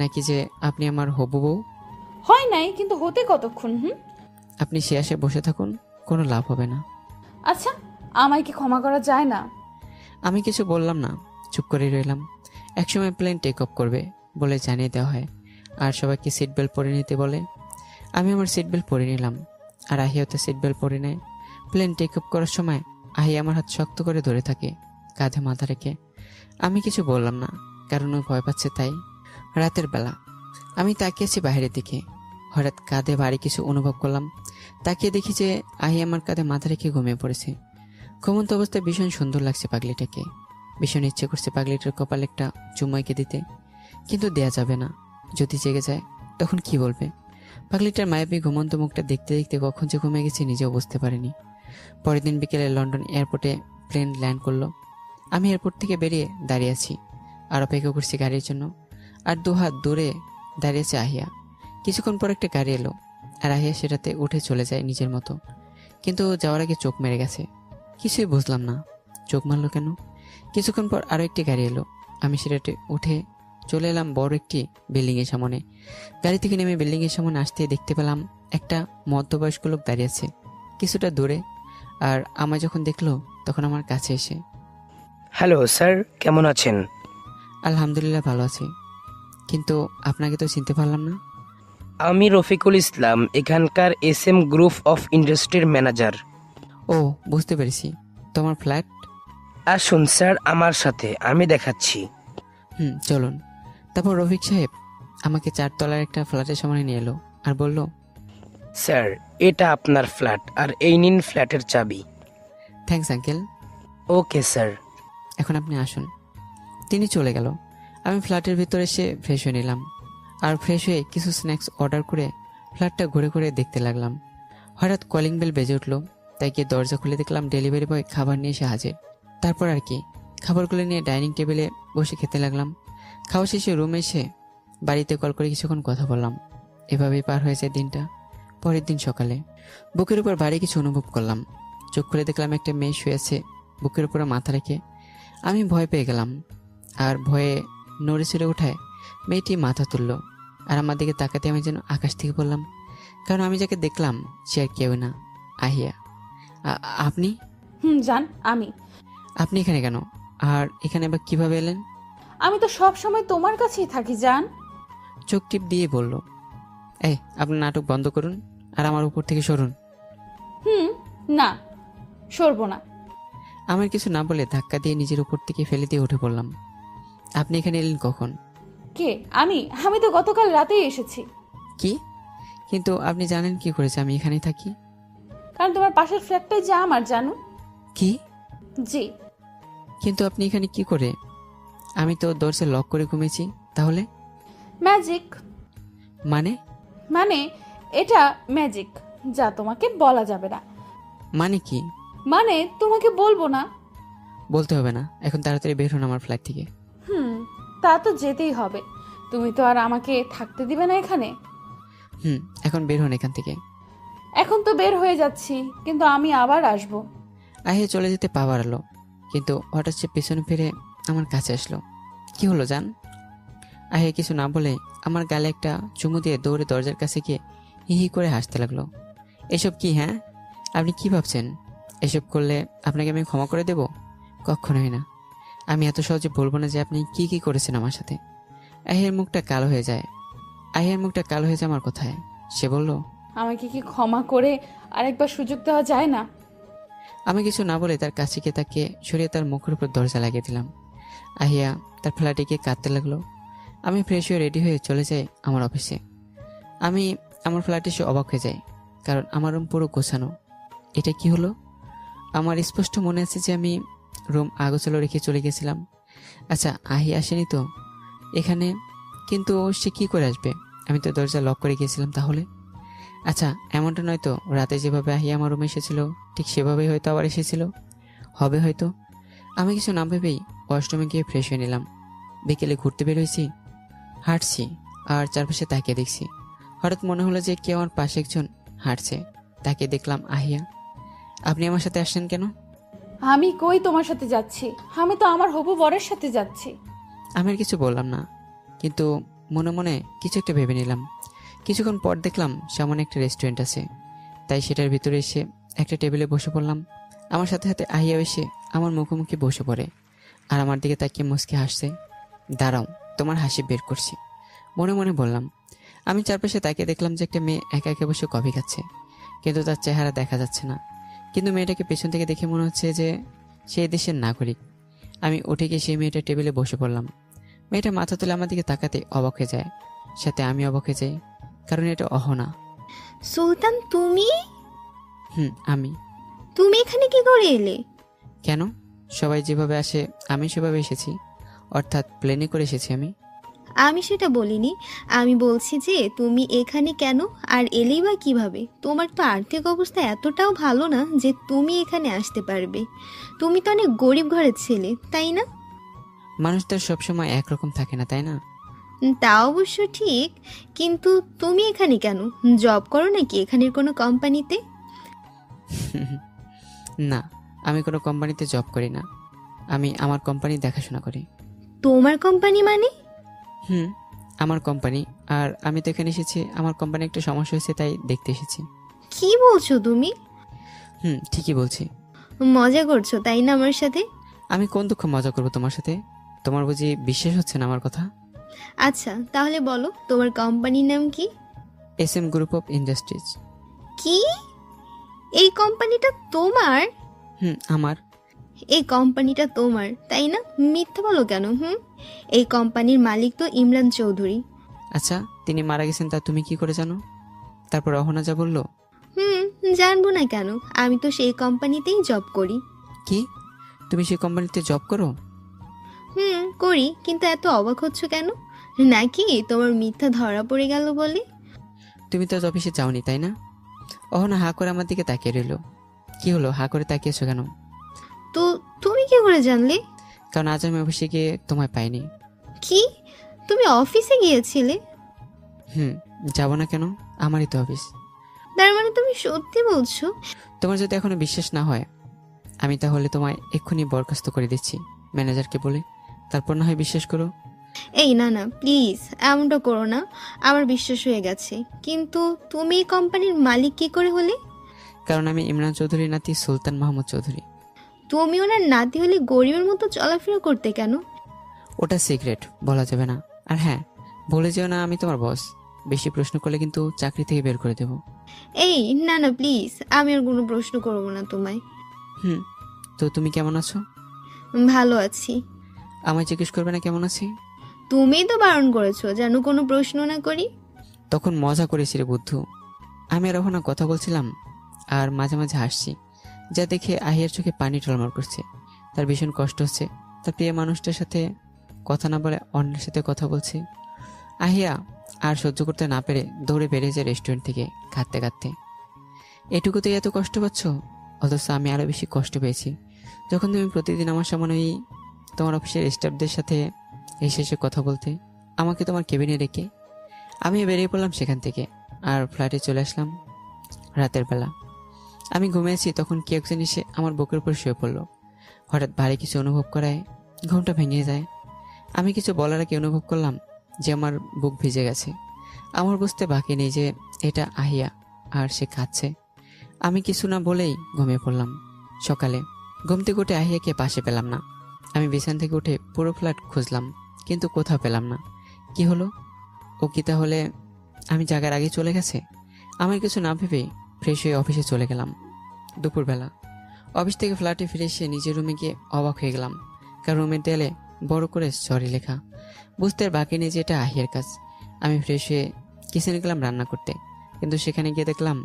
নাকি যে আপনি আমার হবু বউ? হয় নাই, কিন্তু হতে কতক্ষণ? আপনি সে আসে বসে থাকুন, কোনো লাভ হবে না। আচ্ছা, আমায় কি ক্ষমা করা যায় না? আমি কিছু বললাম না, চুপ করে রইলাম। একসময় প্লেন টেক অফ করবে বলে জানিয়ে দেওয়া হয় আর সবাইকে সিট বেল্ট পরে নিতে বলে। আমি আমার সিট বেল্ট পরে নিলাম আর আহিয়াও তো সিট বেল্ট পরে নেয়। প্লেন টেক অফ করার সময় আহিয়া আমার হাত শক্ত করে ধরে থাকে, কাঁধে মাথা রেখে। আমি কিছু বললাম না, কারণ ও ভয় পাচ্ছে তাই। রাতের বেলা আমি তাকিয়েছি বাইরের দিকে। হঠাৎ কাঁধে ভারী কিছু অনুভব করলাম। তাকিয়ে দেখি যে আহিয়া আমার কাঁধে মাথা রেখে ঘুমিয়ে পড়েছে। ঘুমন্ত অবস্থায় ভীষণ সুন্দর লাগছে পাগলিটাকে। ভীষণ ইচ্ছে করছে পাগলিটার কপালে একটা চুম্মাইকে দিতে, কিন্তু দেয়া যাবে না। যদি জেগে যায় তখন কি বলবে? পাগলিটার মায়াবী ঘুমন্ত মুখটা দেখতে দেখতে কখন যে ঘুমিয়ে গেছে নিজেও বুঝতে পারিনি। পরের দিন বিকেলে লন্ডন এয়ারপোর্টে প্লেন ল্যান্ড করলো। আমি এয়ারপোর্ট থেকে বেরিয়ে দাঁড়িয়ে আছি আর অপেক্ষা করছি গাড়ির জন্য। আর 2 হাত দূরে দাঁড়িয়েছে আহিয়া। কিছুক্ষণ পর একটা গাড়ি এলো আর আহিয়া সেটাতে উঠে চলে যায় নিজের মতো, কিন্তু যাওয়ার আগে চোখ মেরে গেছে। কিছুই বুঝলাম না, চোখ মারলো কেন। কিছুক্ষণ পর আরও একটি গাড়ি এলো। আমি সেটাতে উঠে চলে এলাম বড় একটি বিল্ডিংয়ের সামনে। গাড়ি থেকে নেমে বিল্ডিংয়ের সামনে আসতে দেখতে পেলাম একটা মধ্যবয়স্ক লোক দাঁড়িয়ে আছে কিছুটা দূরে। আর আমায় যখন দেখলো তখন আমার কাছে এসে, হ্যালো স্যার, কেমন আছেন? আলহামদুলিল্লাহ ভালো আছি, কিন্তু আপনাকে তো চিনতে পারলাম না। আমি রফিকুল ইসলাম, এখানকার SM গ্রুপ অফ ইন্ডাস্ট্রির ম্যানেজার। ও, বুঝতে পেরেছি। তোমার ফ্ল্যাট? আসুন স্যার আমার সাথে, আমি দেখাচ্ছি। চলুন। তারপর রফিক সাহেব আমাকে 4 তলার একটা ফ্ল্যাটের সামনে নিয়ে এলো আর বলল, স্যার এটা আপনার ফ্ল্যাট, আর এই নিন ফ্ল্যাটের চাবি। Thanks uncle. Okay sir. এখন আপনি আসুন। তিনি চলে গেল। আমি ফ্ল্যাটের ভিতরে এসে ফ্রেশ হয়ে নিলাম আর ফ্রেশ হয়ে কিছু স্ন্যাক্স অর্ডার করে ফ্ল্যাটটা ঘুরে ঘুরে দেখতে লাগলাম। হঠাৎ কলিং বেল বেজে উঠলো, তাই গিয়ে দরজা খুলে দেখলাম ডেলিভারি বয় খাবার নিয়ে এসে হাজির। তারপর আর কি, খাবারগুলো নিয়ে ডাইনিং টেবিলে বসে খেতে লাগলাম। খাওয়া শেষে রুমে এসে বাড়িতে কল করে কিছুক্ষণ কথা বললাম। এভাবেই পার হয়ে যায় দিনটা। পরের দিন সকালে বুকের উপর ভারী কিছু অনুভব করলাম। চোখ খুলে দেখলাম একটা মেয়ে শুয়ে আছে বুকের উপরে মাথা রেখে। আমি ভয় পেয়ে গেলাম, আর ভয়ে নড়ে চড়ে ওঠায় মেয়েটি মাথা তুলল, আর আমার দিকে তাকাতে আমি যেন আকাশ থেকে বললাম, কারণ আমি যাকে দেখলাম সে আর কেউ না, আহিয়া। আপনি জান আমি আপনি এখানে কেন? আর এখানে আবার কিভাবে এলেন? আমি তো সব সময় তোমার কাছেই থাকি জান। চোখ টিপ দিয়ে বলল, এই আপনার নাটক বন্ধ করুন আর আমার উপর থেকে সরুন। না, সরবো না। আমার কিছু না বলে ধাক্কা দিয়ে নিজের উপর থেকে ফেলে দিয়ে উঠে পড়লাম। আপনি এখানে এলেন কখন? কে? আমি তো গতকাল রাতেই এসেছি। কি? কিন্তু আপনি জানেন কি করেছে আমি এখানেই থাকি? কারণ তোমার পাশের ফ্ল্যাটটাই যা আমার, জানো? কি? জি। কিন্তু আপনি এখানে কি করে? আমি তো দরজা লক করে ঘুমিয়েছি। তাহলে? ম্যাজিক। মানে? এটা ম্যাজিক, যা তোমাকে বলা যাবে না। মানে কি? মানে তোমাকে বলবো না। বলতে হবে না, এখন তাড়াতাড়ি বের হন আমার ফ্ল্যাট থেকে। তা তো যেতেই হবে, তুমি তো আর আমাকে থাকতে দিবে না এখানে। এখন বের হন এখান থেকে। এখন তো বের হয়ে যাচ্ছি, কিন্তু আমি আবার আসবো। আহিয়া চলে যেতে পা বাড়ালো, কিন্তু হঠাৎ সে পেছনে ফিরে আমার কাছে আসলো। কি হলো জান? আহিয়া কিছু না বলে আমার গালে একটা চুমু দিয়ে দৌড়ে দরজার কাছে গিয়ে হি হি করে হাসতে লাগলো। এসব কি? হ্যাঁ, আপনি কি ভাবছেন এসব করলে আপনাকে আমি ক্ষমা করে দেব? কখনোই না। আমি এত সহজে বলবো না যে আপনি কি কি করেছেন আমার সাথে। আহিয়ার মুখটা কালো হয়ে যায় আমার কথায়। সে বলল, আমাকে কি ক্ষমা করে আরেকবার সুযোগ দেওয়া যায় না? আমি কিছু না বলে তার কাছে গিয়ে তাকে সরিয়ে তার মুখের উপর দরজা লাগিয়ে দিলাম। আহিয়া তার ফ্ল্যাটে গিয়ে কাঁদতে লাগলো। আমি ফ্রেশ হয়ে রেডি হয়ে চলে যাই আমার অফিসে। আমি আমার ফ্ল্যাটে এসে অবাক হয়ে যাই, কারণ আমার রুম পুরো গোছানো। এটা কি হলো? আমার স্পষ্ট মনে আছে যে আমি রুম আগোছালো রেখে চলে গেছিলাম। আচ্ছা, আহিয়া আসেনি তো এখানে? কিন্তু সে কি করে আসবে? আমি তো দরজা লক করে গিয়েছিলাম। তাহলে আচ্ছা, এমনটা নয় তো রাতে যেভাবে আহিয়া আমার রুমে এসেছিল ঠিক সেভাবেই হয়তো আবার এসেছিল হবে হয়তো। আমি কিছু না ভেবেই ওয়াশরুমে গিয়ে ফ্রেশ হয়ে নিলাম। বিকেলে ঘুরতে বের হয়েছি, হাঁটছি আর চারপাশে তাকিয়ে দেখছি। হঠাৎ মনে হলো যে কেউ আমার পাশে একজন হাঁটছে। তাকে দেখলাম আহিয়া। আপনি আমার সাথে আসছেন কেন? আমি কই তোমার সাথে যাচ্ছি? আমি তো আমার হবু বরের সাথে যাচ্ছি। আমি আর কিছু বললাম না, কিন্তু মনে মনে কিছু একটা ভেবে নিলাম। কিছুক্ষণ পর দেখলাম সামনে একটা রেস্টুরেন্ট আছে, তাই সেটার ভিতরে এসে একটা টেবিলে বসে পড়লাম। আমার সাথে সাথে আহিয়া এসে আমার মুখোমুখি বসে পড়ে আর আমার দিকে তাকিয়ে মুচকে হাসছে। দাঁড়াও, তোমার হাসি বের করছি, মনে মনে বললাম। আমি চারপাশে তাকিয়ে দেখলাম যে একটা মেয়ে একা একা বসে কফি খাচ্ছে, কিন্তু তার চেহারা দেখা যাচ্ছে না। কিন্তু মেয়েটাকে পেছন থেকে দেখে মনে হচ্ছে যে সে দেশের নাগরিক। আমি উঠে গিয়ে সেই মেয়েটার টেবিলে বসে পড়লাম। মেয়েটা মাথা তুলে আমার দিকে তাকাতে অবাক হয়ে যায়, সাথে আমি অবাক হয়ে যাই, কারণ এটা অহনা। সুলতান, তুমি? আমি। তুমি এখানে কি করে এলে? কেন? সবাই যেভাবে আসে আমি সেভাবে এসেছি, অর্থাৎ প্লেনে করে এসেছি আমি। আমি সেটা বলিনি, আমি বলছি যে তুমি এখানে কেন আর এলেই বা কিভাবে? তোমার তো আর্থিক অবস্থা এতটাও ভালো না যে তুমি এখানে আসতে পারবে। তুমি তো অনেক গরিব ঘরের ছেলে, তাই না? মানুষ তো সবসময় একরকম থাকে না, তাই না? তা অবশ্য ঠিক, কিন্তু তুমি এখানে কেন? জব করো নাকি এখানের কোনো কোম্পানিতে? না, আমি কোনো কোম্পানিতে জব করি না, আমি আমার কোম্পানি দেখাশোনা করি। তোমার কোম্পানি মানে? আমার কোম্পানি। আর আমি তো এখানে এসেছি, আমার কোম্পানি একটা সমস্যা হয়েছে তাই দেখতে এসেছি। কি বলছো তুমি? ঠিকই বলছি। মজা করছো তাই না আমার সাথে? আমি কোন দুঃখ মজা করবো তোমার সাথে? তোমার বুঝি বিশ্বাস হচ্ছে না আমার কথা? আচ্ছা তাহলে বলো, তোমার কোম্পানির নাম কি? SM group of industries. কি? এই কোম্পানিটা তোমার? আমার। এই কোম্পানিটা তোমার তাই না? মিথ্যা বলো কেন? এই কোম্পানির মালিক তো ইমরান চৌধুরী। আচ্ছা, তিনি মারা গেছেন তা তুমি কি করে জানো? তারপর অহনা যা বললো। জানবো না কেন, আমি তো সেই কোম্পানিতেই জব করি। কি? তুমি সেই কোম্পানিতে জব করো? করি, কিন্তু এত অবাক হচ্ছ কেন? নাকি তোমার মিথ্যা ধরা পড়ে গেল বলে? তুমি তো অফিসে যাওনি তাই না? অহনা হা করে আমার দিকে তাকিয়ে রইল। কি হলো, হা করে তাকিয়েছো কেন? তো তুমি কি করে জানলে? কারণ আজ আমি অফিসে গিয়ে তোমায় পাইনি। কি? তুমি অফিসে গিয়েছিলে? যাবো না কেন? আমারই তো অফিস। তার মানে তুমি সত্যি বলছো? তোমার যদি এখনো বিশ্বাস না হয়, আমি তাহলে তোমায় এক্ষুনি বরখাস্ত করে দিচ্ছি। ম্যানেজারকে বলে, তারপর না হয় বিশ্বাস করো। এই না না প্লিজ, এমনটা করো না। আমার বিশ্বাস হয়ে গেছে, কিন্তু তুমি এই কোম্পানির মালিক কি করে হলে? কারণ আমি ইমরান চৌধুরীর নাতি সুলতান মাহমুদ চৌধুরী। তুমি ওনার নাতি হলে গরিবের মতো চলাফেরা করতে কেন? ওটা সিক্রেট, বলা যাবে না। আর হ্যাঁ, বলে যেও না আমি তোমার বস। বেশি প্রশ্ন করলে কিন্তু চাকরি থেকে বের করে দেবো। এই না না প্লিজ, আমি আর কোনো প্রশ্ন করবো না তোমায়। তো তুমি কেমন আছো? ভালো আছি। আমায় জিজ্ঞেস করবে না কেমন আছি? তুমিই তো বারণ করেছো যেন কোনো প্রশ্ন না করি। তখন মজা করেছি রে বুদ্ধু। আমি আর ওখানে কথা বলছিলাম আর মাঝে মাঝে হাসছি, যা দেখে আহিয়ার চোখে পানি টলমল করছে। তার ভীষণ কষ্ট হচ্ছে, তার প্রিয় মানুষটার সাথে কথা না বলে অন্যের সাথে কথা বলছে। আহিয়া আর সহ্য করতে না পেরে দৌড়ে বেরিয়ে যায় রেস্টুরেন্ট থেকে কাঁদতে কাঁদতে। এটুকুতেই এত কষ্ট পাচ্ছ? অথচ আমি আরো বেশি কষ্ট পেয়েছি যখন তুমি প্রতিদিন আমার সামনে ওই তোমার অফিসের স্টাফদের সাথে এসে কথা বলতে, আমাকে তোমার কেবিনে রেখে। আমি বেরিয়ে পড়লাম সেখান থেকে আর ফ্ল্যাটে চলে আসলাম রাতের বেলা। আমি ঘুমিয়েছি, তখন কি একজন এসে আমার বুকের উপর শুয়ে পড়লো। হঠাৎ ভারী কিছু অনুভব করায় ঘুমটা ভেঙে যায়। আমি কিছু বলার আগে অনুভব করলাম যে আমার বুক ভিজে গেছে। আমার বুঝতে বাকি নেই যে এটা আহিয়া আর সে কাঁদছে। আমি কিছু না বলেই ঘুমিয়ে পড়লাম। সকালে ঘুম থেকে উঠে আহিয়াকে পাশে পেলাম না। আমি বিছানা থেকে উঠে পুরো ফ্ল্যাট খুঁজলাম, কিন্তু কোথাও পেলাম না। কি হলো? ও কি তাহলে আমি জাগার আগে চলে গেছে? আমার কিছু না ভেবেই ফ্রেশ হয়ে অফিসে চলে গেলাম। দুপুরবেলা অফিস থেকে ফ্ল্যাটে ফিরে এসে নিজের রুমে গিয়ে অবাক হয়ে গেলাম, কারণ রুমের দেয়ালে বড় করে সরি লেখা। বুঝতে আর বাকি নেই যে এটা আহিয়ার কাজ। আমি ফ্রেশ হয়ে কিচেনে গেলাম রান্না করতে, কিন্তু সেখানে গিয়ে দেখলাম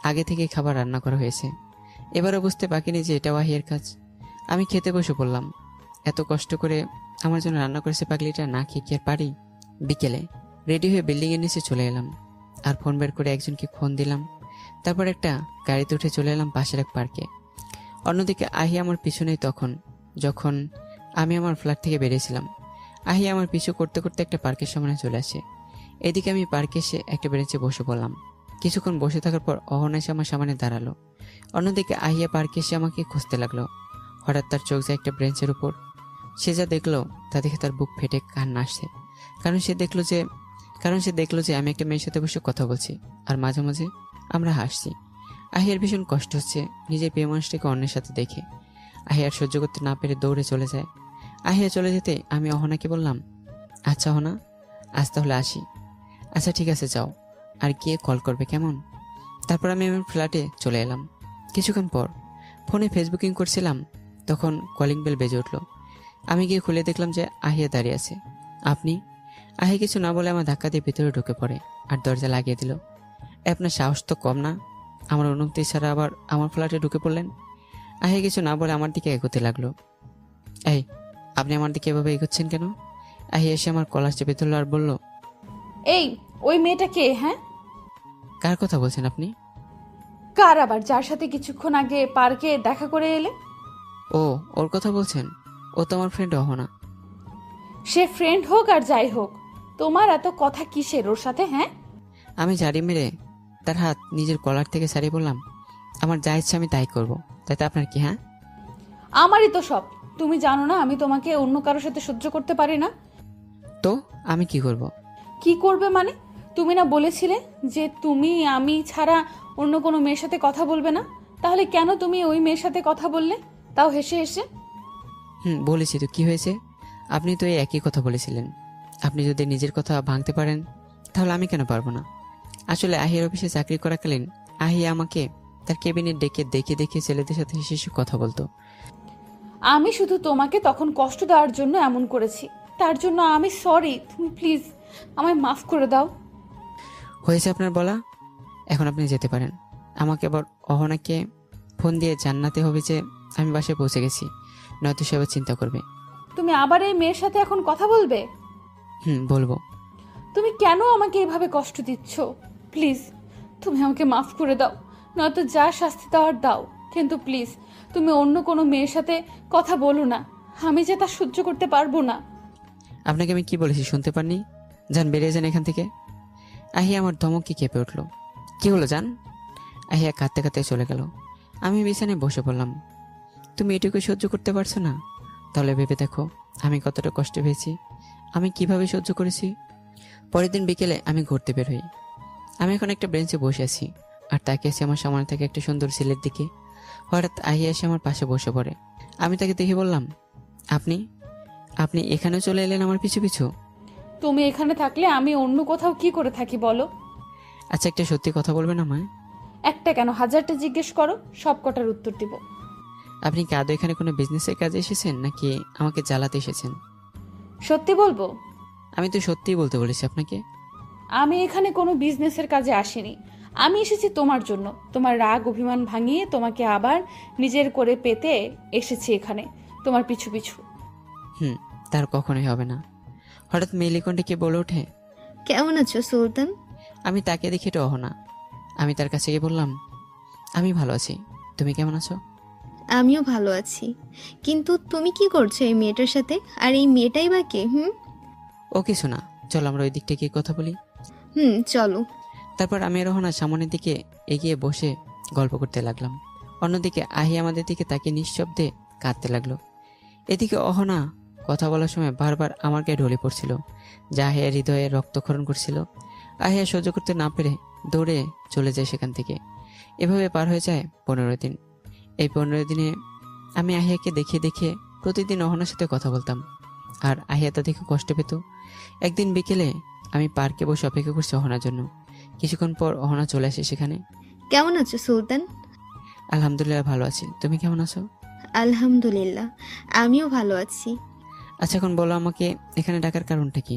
আগে থেকেই খাবার রান্না করা হয়েছে। এবারও বুঝতে বাকি নেই যে এটাও আহিয়ার কাজ। আমি খেতে বসে পড়লাম। এত কষ্ট করে আমার জন্য রান্না করেছে পাগলিটা, না খেয়ে কি আর পারি? বিকেলে রেডি হয়ে বিল্ডিংয়ের নিচে চলে এলাম আর ফোন বের করে একজনকে ফোন দিলাম। তারপর একটা গাড়িতে উঠে চলে এলাম পাশের এক পার্কে। অন্যদিকে আহিয়া আমার পিছনেই। তখন যখন আমি আমার ফ্ল্যাট থেকে বেরিয়েছিলাম, আহিয়া আমার পিছু করতে করতে একটা পার্কের সামনে চলে আসে। এদিকে আমি পার্কে এসে একটা বেঞ্চে বসে পড়লাম। কিছুক্ষণ বসে থাকার পর অহনা এসে আমার সামনে দাঁড়ালো। অন্যদিকে আহিয়া পার্কে এসে আমাকে খুঁজতে লাগলো। হঠাৎ তার চোখ যায় একটা বেঞ্চের উপর। সে যা দেখলো তা দেখে তার বুক ফেটে কান্না আসছে, কারণ সে দেখলো যে আমি একটা মেয়ের সাথে বসে কথা বলছি আর মাঝে মাঝে আমরা হাসছি। আহিয়ার ভীষণ কষ্ট হচ্ছে নিজের প্রিয় মানুষটাকে অন্যের সাথে দেখে। আহিয়ার সহ্য করতে না পেরে দৌড়ে চলে যায়। আহিয়া চলে যেতে আমি অহনাকে বললাম, আচ্ছা অহনা, আজ তাহলে আসি। আচ্ছা ঠিক আছে, যাও, আর গিয়ে কল করবে কেমন? তারপর আমি আমার ফ্ল্যাটে চলে এলাম। কিছুক্ষণ পর ফোনে ফেসবুকিং করছিলাম, তখন কলিং বেল বেজে উঠলো। আমি গিয়ে খুলে দেখলাম যে আহিয়া দাঁড়িয়ে আছে। আপনি? আহিয়া কিছু না বলে আমার ধাক্কা দিয়ে ভিতরে ঢুকে পড়ে আর দরজা লাগিয়ে দিল। আপনার সাহস তো কম না, আমার অনুমতি ছাড়া আবার আমার ফ্ল্যাটে ঢুকে পড়লেন। আহিয়া কিছু না বলে আমার দিকে এগোতে লাগলো। এই, আপনি আমার দিকে এভাবে এগোচ্ছেন কেন? আহিয়া এসে আমার কলার চেপে ধরলো আর বলল, এই, ওই মেয়েটা কে? হ্যাঁ, কার কথা বলছেন আপনি? কার আবার? যার সাথে কিছুক্ষণ আগে পার্কে দেখা করে এলে? ও, ওর কথা বলছেন? ও তো আমার ফ্রেন্ড অহনা। সে ফ্রেন্ড হোক আর যাই হোক, তোমার এত কথা কিসের ওর সাথে? হ্যাঁ, আমি ঝাড়ি মেরে তার হাত নিজের কলার থেকে ছাড়িয়ে বললাম, আমার যা ইচ্ছা আমি তাই করবো, তাতে আপনার কি? হ্যাঁ, আমারই তো সব। তুমি জানো না আমি তোমাকে অন্য কারোর সাথে সহ্য করতে পারি না? তো আমি কি করব? কি করবে মানে? তুমি না বলেছিলে যে তুমি আমি ছাড়া অন্য কোনো মেয়ের সাথে কথা বলবে না? তাহলে কেন তুমি ওই মেয়ের সাথে কথা বললে, তাও হেসে হেসে? বলেছি তো, কি হয়েছে? আপনি তো এই একই কথা বলেছিলেন। আপনি যদি নিজের কথা ভাঙতে পারেন তাহলে আমি কেন পারবো না? আসলে আহিয়ার অফিসে চাকরি করাকালীন আহিয়া আমাকে তার কেবিনে ডেকে দেখে দেখে ছেলেদের সাথে হেসে হেসে কথা বলতো। আমি শুধু তোমাকে তখন কষ্ট দেওয়ার জন্য এমন করেছি, তার জন্য আমি সরি। তুমি প্লিজ আমায় মাফ করে দাও। হয়েছে আপনার বলা, এখন আপনি যেতে পারেন। আমাকে আবার অহনাকে ফোন দিয়ে জানাতে হবে যে আমি বাসায় পৌঁছে গেছি, নয়তো সে আবার চিন্তা করবে। তুমি আবার এই মেয়ের সাথে এখন কথা বলবে? বলবো। তুমি কেন আমাকে এভাবে কষ্ট দিচ্ছ? প্লিজ তুমি আমাকে মাফ করে দাও, নয়তো যা শাস্তি দেওয়ার দাও, কিন্তু প্লিজ তুমি অন্য কোনো মেয়ের সাথে কথা বলো না। আমি যে তা সহ্য করতে পারবো না। আপনাকে আমি কি বলেছি শুনতে পাননি? যান, বেরিয়ে যান এখান থেকে। আহিয়া আমার ধমকে কেঁপে উঠল। কি হলো যান? আহিয়া কাঁদতে কাঁদতে চলে গেল। আমি বিছানায় বসে পড়লাম। তুমি এটুকু সহ্য করতে পারছো না? তাহলে ভেবে দেখো আমি কতটা কষ্ট পেয়েছি, আমি কিভাবে সহ্য করেছি। পরের দিন বিকেলে আমি ঘুরতে বের হই। আমি এখন একটা বেঞ্চে বসে আছি আর তাকিয়ে আছি আমার সামনে থেকে একটা সুন্দর ছেলের দিকে। হঠাৎ আহিয়া এসে আমার পাশে বসে পড়ে। আমি তাকে দেখে বললাম, আপনি আপনি এখানেও চলে এলেন আমার পিছু পিছু? তুমি এখানে থাকলে আমি অন্য কোথাও কি করে থাকি বলো? আচ্ছা, একটা সত্যি কথা বলবেন আমায়? একটা কেন, হাজারটা জিজ্ঞেস করো, সব কটার উত্তর দিব। আপনি কি আদৌ এখানে কোনো বিজনেসের কাজে এসেছেন নাকি আমাকে জ্বালাতে এসেছেন? সত্যি বলবো? আমি তো সত্যিই বলতে বলেছি আপনাকে। আমি এখানে কোনো বিজনেসের কাজে আসিনি। আমি এসেছি তোমার জন্য, তোমার রাগ অভিমান ভাঙিয়ে তোমাকে আবার নিজের করে পেতে এসেছি এখানে, তোমার পিছু পিছু। তার কখনোই হবে না। হঠাৎ মেলিকণ্ঠে বলে ওঠে, কেমন আছো সুলতান? আমি তাকে দেখে এটা অহনা। আমি তার কাছে গিয়ে বললাম, আমি ভালো আছি, তুমি কেমন আছো? আমিও ভালো আছি, কিন্তু তুমি কি করছো এই মেয়েটার সাথে? আর এই মেয়েটাই বা কে? ও কিছু না, চলো আমরা ওই দিকটা গিয়ে কথা বলি। চলো। তারপর আমি আর অহনা সামনের দিকে এগিয়ে বসে গল্প করতে লাগলাম। অন্যদিকে আহি আমাদের দিকে তাকে নিঃশব্দে কাঁদতে লাগলো। এদিকে অহনা কথা বলার সময় বারবার আমার গায়ে ঢলে পড়ছিল, যা আহিয়ার হৃদয়ে রক্তক্ষরণ করছিল। আহিয়া সহ্য করতে না পেরে দৌড়ে চলে যায় সেখান থেকে। এভাবে পার হয়ে যায় 15 দিন। এই 15 দিনে আমি আহিয়াকে দেখে দেখে প্রতিদিন অহনার সাথে কথা বলতাম, আর আহিয়া তা দেখে কষ্ট পেত। একদিন বিকেলে আমি পার্কে বসে অপেক্ষা করছি অহনার জন্য। কিছুক্ষণ পর অহনা চলে আসে সেখানে। কেমন আছো সুলতান? আলহামদুলিল্লাহ ভালো আছি, তুমি কেমন আছো? আলহামদুলিল্লাহ, আমিও ভালো আছি। আচ্ছা, এখন বলো আমাকে এখানে ডাকার কারণটা কি?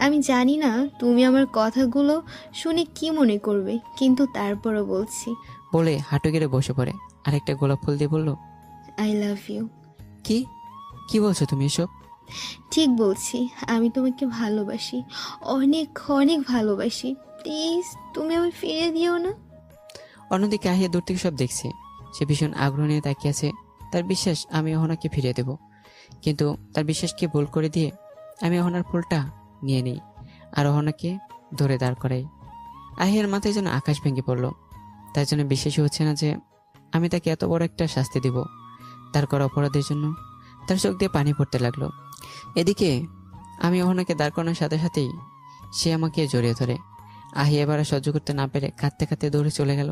আমি জানি না তুমি আমার কথাগুলো শুনে কি মনে করবে, কিন্তু তারপরও বলছি। বলে হাঁটু গেড়ে বসে পড়ে আর একটা গোলাপ ফুল দিয়ে বলল, আই লাভ ইউ। কি কি বলছো তুমি এসব? ঠিক বলছি, আমি তোমাকে ভালোবাসি, অনেক অনেক ভালোবাসি। প্লিজ তুমি আমায় ফিরিয়ে দিও না। অন্যদিকে আহিয়া দূর থেকে সব দেখছে। সে ভীষণ আগ্রহ নিয়ে তাকিয়ে আছে। তার বিশ্বাস আমি অহনাকে ফিরিয়ে দেব, কিন্তু তার বিশ্বাসকে ভুল করে দিয়ে আমি অহনার ফুলটা নিয়ে নিই আর অহনাকে ধরে দাঁড় করাই। আহিয়ার মাথায় যেন আকাশ ভেঙে পড়ল। তার জন্য বিশ্বাসই হচ্ছে না যে আমি তাকে এত বড় একটা শাস্তি দিব। তার করা অপরাধের জন্য তার চোখ দিয়ে পানি পড়তে লাগলো। এদিকে আমি অহনাকে দাঁড় করানোর সাথে সাথেই সে আমাকে জড়িয়ে ধরে। আহিয়া এবার আর সহ্য করতে না পেরে কাঁদতে কাঁদতে দৌড়ে চলে গেল।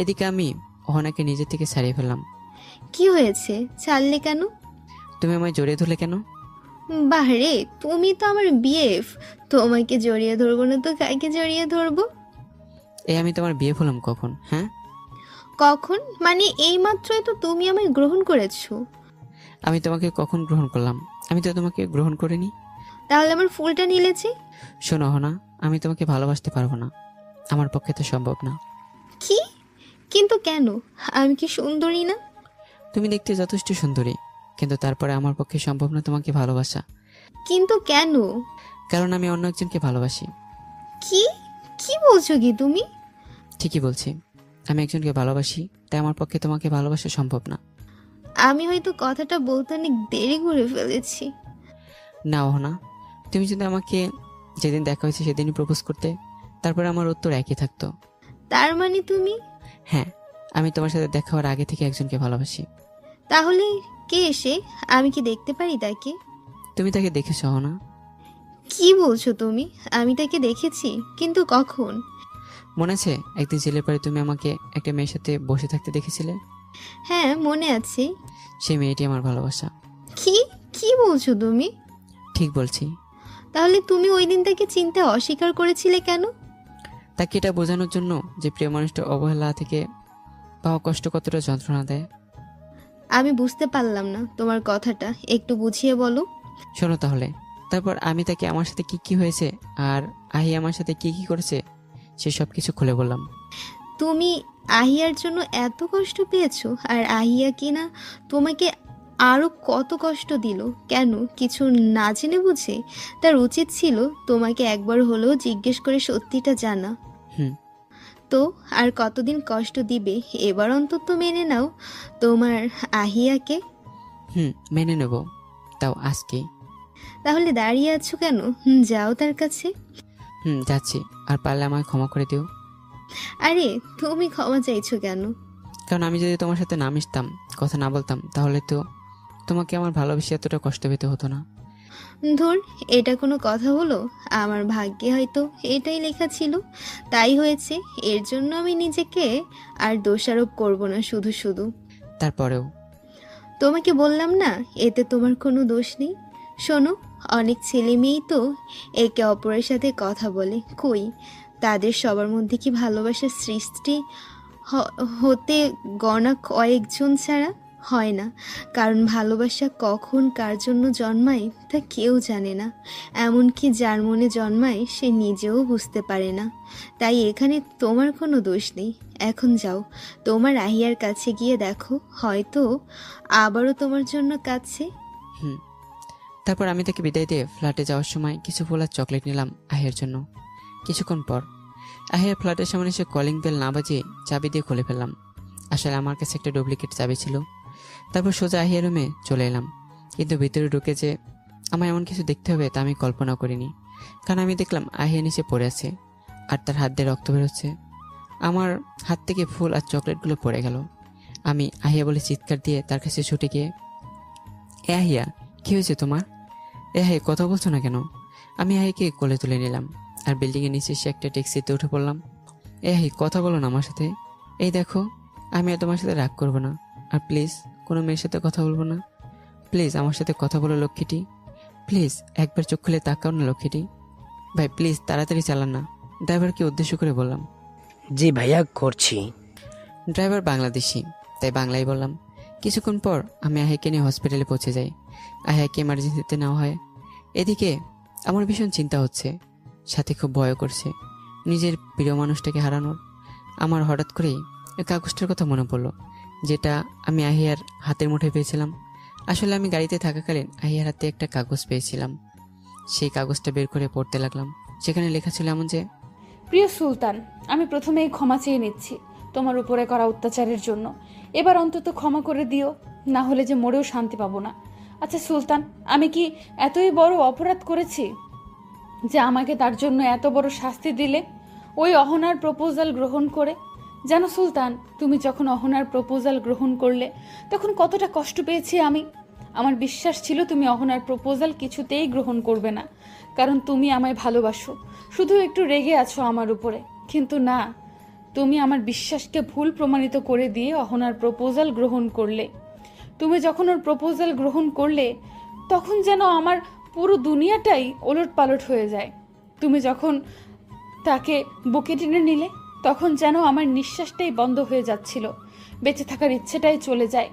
এদিকে আমি অহনাকে নিজের থেকে ছাড়িয়ে ফেললাম। কি হয়েছে, ছাড়লে কেন? তুমি আমায় জড়িয়ে ধরলে কেন? বাহরে, তুমি তো আমার বিএফ, তোমাকে জড়িয়ে ধরবো না তো কাকে জড়িয়ে ধরবো? আমি তোমার বিয়ে হলাম কখন? হ্যাঁ, কখন মানে এই মাত্রই তো তুমি আমায় গ্রহণ করেছো। আমি তোমাকে কখন গ্রহণ করলাম? আমি তো তোমাকে গ্রহণ করিনি। তাহলে আমার ফুলটা নিলেছে? শোনো অহনা, আমি তোমাকে ভালোবাসতে পারবো না, আমার পক্ষে তো সম্ভব না। কি? কিন্তু কেন? আমি কি সুন্দরী না? তুমি দেখতে যথেষ্ট সুন্দরী, কিন্তু তারপরে আমার পক্ষে সম্ভব না তোমাকে ভালোবাসা। কিন্তু কেন? কারণ আমি অন্য একজনকে ভালোবাসি। কি কি বলছো কি তুমি? ঠিকই বলছি, আমি একজনকে ভালোবাসি, তাই আমার পক্ষে তোমাকে ভালোবাসা সম্ভব না। আমি হয়তো কথাটা বলতে অনেক দেরি করে ফেলেছি। না অহনা, তুমি যদি আমাকে যেদিন দেখা হয়েছে সেদিনই প্রপোজ করতে, তারপরে আমার উত্তর একই থাকতো। তার মানে তুমি? হ্যাঁ, আমি তোমার সাথে দেখা হওয়ার আগে থেকে একজনকে ভালোবাসি। তাহলে কে এসে? আমি কি দেখতে পারি তাকে? তুমি তাকে দেখেছো অহনা? কি বলছো তুমি? আমি তাকে দেখেছি, কিন্তু কখন? মনে আছে একদিন জেলের পরে তুমি আমাকে একটা মেয়ের সাথে বসে থাকতে দেখেছিলে? হ্যাঁ মনে আছে। সেই মেয়েটি আমার ভালোবাসা। কি কি বলছো তুমি? ঠিক বলছি। তাহলে তুমি ওই দিন তাকে চিনতে অস্বীকার করেছিলে কেন? তাকে এটা বোঝানোর জন্য যে প্রিয় মানুষটা অবহেলা থেকে পাওয়া কষ্ট কতটা যন্ত্রণা দেয়। আমি বুঝতে পারলাম না তোমার কথাটা, একটু বুঝিয়ে বলো। শোনো তাহলে, তারপর আমি তাকে আমার সাথে কি কি হয়েছে আর আহি আমার সাথে কি কি করেছে সে সব কিছু খুলে বললাম। তুমি আহিয়ার জন্য এত কষ্ট পেয়েছো, আর আহিয়া কিনা তোমাকে আরো কত কষ্ট দিল? কেন? কিছু না জেনে বুঝে? তার উচিত ছিল তোমাকে একবার হলেও জিজ্ঞেস করে সত্যিটা জানা। তো আর কতদিন কষ্ট দিবে? এবার অন্তত মেনে নাও তোমার আহিয়াকে। মেনে নেব, তাও আজকে। তাহলে দাঁড়িয়ে আছো কেন? যাও তার কাছে। যাচ্ছি, আর পারলে আমায় ক্ষমা করে দিও। আরে তুমি ক্ষমা চাইছো কেন? কারণ আমি যদি তোমার সাথে না মিশতাম, কথা না বলতাম, তাহলে তো তোমাকে আমার ভালোবেসে এতটা কষ্ট পেতে হতো না। ধুর, এটা কোনো কথা হলো? আমার ভাগ্যে হয়তো এটাই লেখা ছিল, তাই হয়েছে। এর জন্য আমি নিজেকে আর দোষারোপ করব না শুধু শুধু। তারপরেও তোমাকে বললাম না, এতে তোমার কোনো দোষ নেই। শোনো, অনেক ছেলে মেয়েই তো একে অপরের সাথে কথা বলে, কই তাদের সবার মধ্যে কি ভালোবাসার সৃষ্টি হতে গণা কয়েকজন ছাড়া হয় না? কারণ ভালোবাসা কখন কার জন্য জন্মায় তা কেউ জানে না, এমনকি যার মনে জন্মায় সে নিজেও বুঝতে পারে না। তাই এখানে তোমার কোনো দোষ নেই। এখন যাও, তোমার আহিয়ার কাছে গিয়ে দেখো, হয়তো আবারও তোমার জন্য কাঁদছে। হুম। তারপর আমি তাকে বিদায় দিয়ে ফ্ল্যাটে যাওয়ার সময় কিছু ফুল আর চকলেট নিলাম আহিয়ার জন্য। কিছুক্ষণ পর আহিয়ার ফ্ল্যাটের সামনে এসে কলিং বেল না বাজিয়ে চাবি দিয়ে খুলে ফেললাম। আসলে আমার কাছে একটা ডুপ্লিকেট চাবি ছিল। তারপর সোজা আহিয়ার রুমে চলে এলাম, কিন্তু ভিতরে ঢুকে যে আমার এমন কিছু দেখতে হবে তা আমি কল্পনা করিনি। কারণ আমি দেখলাম আহিয়া নিচে পড়ে আছে আর তার হাত দিয়ে রক্ত বেরোচ্ছে। আমার হাত থেকে ফুল আর চকলেটগুলো পড়ে গেল। আমি আহিয়া বলে চিৎকার দিয়ে তার কাছে ছুটে গিয়ে, এ আহিয়া, কী হয়েছে তোমার? এ আহিয়া, কথা বলছো না কেন? আমি আহিকে কোলে তুলে নিলাম আর বিল্ডিংয়ের নিচে এসে একটা ট্যাক্সিতে উঠে পড়লাম। এ আহি, কথা বলো না আমার সাথে। এই দেখো, আমি আর তোমার সাথে রাগ করবো না, আর প্লিজ কোনো মেয়ের সাথে কথা বলবো না। প্লিজ আমার সাথে কথা বলো লক্ষ্মীটি। প্লিজ একবার চোখ খুলে তাকাও না লক্ষ্মীটি। ভাই প্লিজ তাড়াতাড়ি চালান না। ড্রাইভারকে উদ্দেশ্য করে বললাম। জি ভাইয়া, করছি। ড্রাইভার বাংলাদেশি, তাই বাংলায় বললাম। কিছুক্ষণ পর আমি আহিকে নিয়ে হসপিটালে পৌঁছে যাই। আহিয়াকে এমার্জেন্সিতে নেওয়া হয়। এদিকে আমার ভীষণ চিন্তা হচ্ছে, সাথে খুব ভয় করছে নিজের প্রিয় মানুষটাকে হারানোর। আমার হঠাৎ করেই ওই কাগজটার কথা মনে পড়লো, যেটা আমি আহিয়ার হাতের মুঠে পেয়েছিলাম। আসলে আমি গাড়িতে থাকাকালীন আহিয়ার হাতে একটা কাগজ পেয়েছিলাম। সেই কাগজটা বের করে পড়তে লাগলাম। সেখানে লেখা ছিল এমন যে, প্রিয় সুলতান, আমি প্রথমেই ক্ষমা চেয়ে নিচ্ছি তোমার উপরে করা অত্যাচারের জন্য। এবার অন্তত ক্ষমা করে দিও, না হলে যে মরেও শান্তি পাবো না। আচ্ছা সুলতান, আমি কি এতই বড় অপরাধ করেছি যে আমাকে তার জন্য এত বড় শাস্তি দিলে ওই অহনার প্রপোজাল গ্রহণ করে? জানো সুলতান, তুমি যখন অহনার প্রপোজাল গ্রহণ করলে তখন কতটা কষ্ট পেয়েছি আমি। আমার বিশ্বাস ছিল তুমি অহনার প্রপোজাল কিছুতেই গ্রহণ করবে না, কারণ তুমি আমায় ভালোবাসো, শুধু একটু রেগে আছো আমার উপরে। কিন্তু না, তুমি আমার বিশ্বাসকে ভুল প্রমাণিত করে দিয়ে অহনার প্রপোজাল গ্রহণ করলে। তুমি যখন ওর প্রপোজাল গ্রহণ করলে তখন যেন আমার পুরো দুনিয়াটাই ওলট পালট হয়ে যায়। তুমি যখন তাকে বুকে টেনে নিলে তখন যেন আমার নিঃশ্বাসটাই বন্ধ হয়ে যাচ্ছিল, বেঁচে থাকার ইচ্ছেটাই চলে যায়।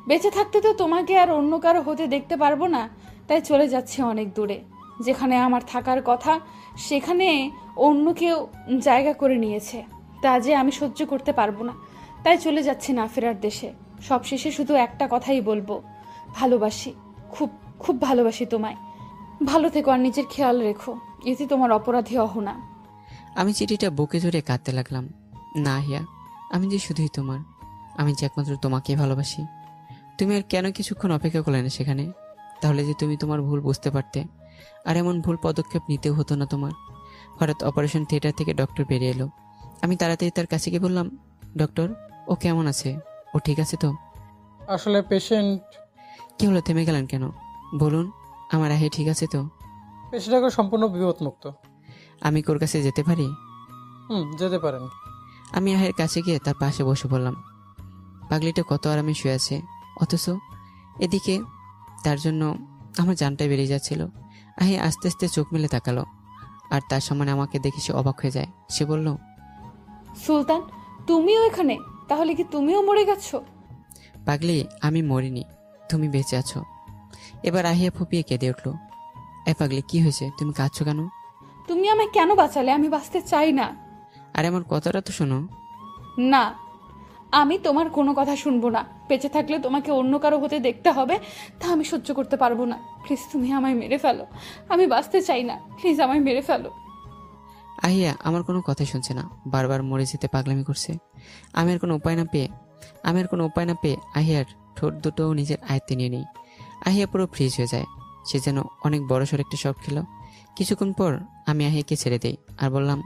বেঁচে থাকতে তো তোমাকে আর অন্য কারো হতে দেখতে পারবো না, তাই চলে যাচ্ছে অনেক দূরে। যেখানে আমার থাকার কথা সেখানে অন্য কেউ জায়গা করে নিয়েছে, তা যে আমি সহ্য করতে পারবো না, তাই চলে যাচ্ছি না ফেরার দেশে। সবশেষে শুধু একটা কথাই বলবো, ভালোবাসি, খুব খুব ভালোবাসি তোমায়। ভালো থেকো আর নিজের খেয়াল রেখো। এতে তোমার অপরাধী অহনা। আমি চিঠিটা বুকে ধরে কাঁদতে লাগলাম। না আহিয়া, আমি যে শুধুই তোমার, আমি যে একমাত্র তোমাকেই ভালোবাসি। তুমি আর কেন কিছুক্ষণ অপেক্ষা করলে না সেখানে? তাহলে যে তুমি তোমার ভুল বুঝতে পারতে, আর এমন ভুল পদক্ষেপ নিতেও হতো না তোমার। হঠাৎ অপারেশন থিয়েটার থেকে ডক্টর বেরিয়ে এলো। আমি তাড়াতাড়ি তার কাছে গিয়ে বললাম, ডক্টর, ও কেমন আছে? ও ঠিক আছে তো? আসলে পেশেন্ট কি হলো, থেমে গেলেন কেন? বলুন, আমার আহিয়া ঠিক আছে তো? পেশেন্ট এখন সম্পূর্ণ বিপদমুক্ত। আমি ওর কাছে যেতে পারি? যেতে পারেন। আমি আহিয়ার কাছে গিয়ে তার পাশে বসে পড়লাম। পাগলিটা কত আরামে শুয়ে আছে, অথচ এদিকে তার জন্য আমার জানটাই বেরিয়ে যাচ্ছিল। আহিয়া আস্তে আস্তে চোখ মেলে তাকালো, আর তার সামনে আমাকে দেখে সে অবাক হয়ে যায়। সে বলল, সুলতান, তুমিও এখানে? তাহলে কি তুমিও মরে গেছো? পাগলি, আমি মরিনি, তুমি বেঁচে আছো। এবার আহিয়া ফুপিয়ে কেঁদে উঠল। এ পাগলি, কি হয়েছে? তুমি কাঁদছো কেন? তুমি আমায় কেন বাঁচালে? আমি বাঁচতে চাই না। আর আমার কথাটা তো শোনো। না, আমি তোমার কোনো কথা শুনবো না। বেঁচে থাকলে তোমাকে অন্য কারো হতে দেখতে হবে, তা আমি সহ্য করতে পারবো না। প্লিজ তুমি আমায় মেরে ফেলো, আমি বাঁচতে চাই না। প্লিজ আমায় মেরে ফেলো। আহিয়া আমার কোনো কথাই শুনছে না, বারবার মরে যেতে পাগলামি করছে। আমি আর কোনো উপায় না পেয়ে আহিয়ার ঠোঁট দুটো নিজের আয়ত্তে নিয়ে নেই। আহিয়া পুরো ফ্রিজ হয়ে যায়, সে যেন অনেক বড়সড় একটা শক খেল। কিছুক্ষণ পর আমি আহিয়াকে ছেড়ে দেই আর বললাম,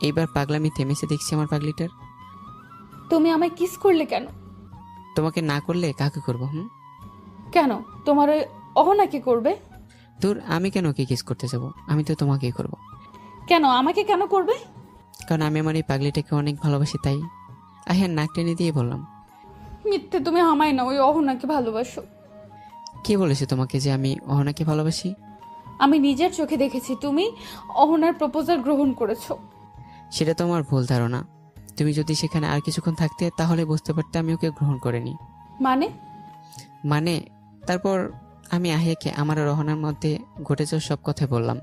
এইবার পাগলামি থেমেছে দেখছি আমার পাগলিটার। তুমি আমায় কিস করলে কেন? তোমাকে না করলে কাকে করবো? কেন? তোমার ওই অহনা কি করবে? তোর আমি কেন ওকে কিস করতে যাব? আমি তো তোমাকেই করব। কেন আমাকে কেন করবে? কারণ আমি আমার এই পাগলিটাকে অনেক ভালোবাসি, তাই। আহিয়ার নাক টেনে দিয়ে বললাম। মিথ্যে, তুমি আমায় না ওই অহনাকে ভালোবাসো। কে বলেছে তোমাকে যে আমি অহনাকে ভালোবাসি? আমি নিজের চোখে দেখেছি তুমি অহনার প্রপোজাল গ্রহণ করেছো। সেটা তো আমার ভুল ধারণা। তুমি যদি সেখানে আর কিছুক্ষণ থাকতে তাহলে বুঝতে পারতে আমি ওকে গ্রহণ করিনি। মানে? তারপর আমি আহিয়াকে আমার আর রহনার মধ্যে ঘটে যাওয়া সব কথা বললাম।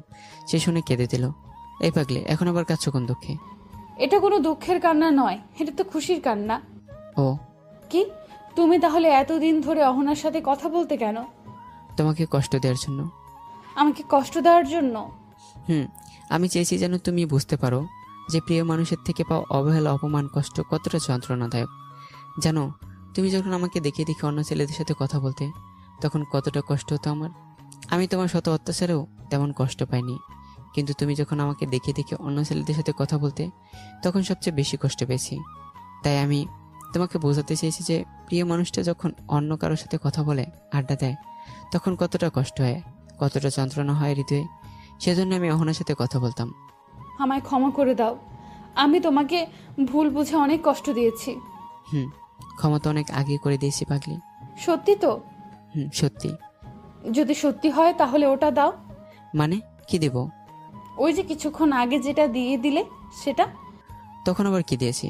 সে শুনে কেঁদে দিল। এই পাগলে, এখন আবার কাঁদছো কোন দুঃখে? এটা কোনো দুঃখের কান্না নয়, এটা তো খুশির কান্না। ও কি? তুমি তাহলে এতদিন ধরে অহনার সাথে কথা বলতে কেন? তোমাকে কষ্ট দেওয়ার জন্য। আমাকে কষ্ট দেওয়ার জন্য? আমি চেয়েছি যেন তুমি বুঝতে পারো যে প্রিয় মানুষের থেকে পাওয়া অবহেলা, অপমান, কষ্ট কতটা যন্ত্রণাদায়ক। জানো, তুমি যখন আমাকে দেখে দেখে অন্য ছেলেদের সাথে কথা বলতে, তখন কতটা কষ্ট হতো আমার। আমি তোমার শত অত্যাচারেও তেমন কষ্ট পাইনি, কিন্তু তুমি যখন আমাকে দেখে দেখে অন্য ছেলেদের সাথে কথা বলতে, তখন সবচেয়ে বেশি কষ্ট পেয়েছি। তাই আমি তোমাকে বোঝাতে চেয়েছি যে প্রিয় মানুষটা যখন অন্য কারোর সাথে কথা বলে, আড্ডা দেয়, তখন কতটা কষ্ট হয়, কতটা যন্ত্রণা হয় হৃদয়ে। সেজন্য আমি অহনার সাথে কথা বলতাম। আমায় ক্ষমা করে দাও, আমি তোমাকে ভুল বুঝে অনেক কষ্ট দিয়েছি। ক্ষমা তো অনেক আগে করে দিয়েছি পাগলি। সত্যি তো? সত্যি। যদি সত্যি হয় তাহলে ওটা দাও। মানে কি দেব? ওই যে কিছুক্ষণ আগে যেটা দিয়ে দিলে সেটা। তখন আবার কি দিয়েছি?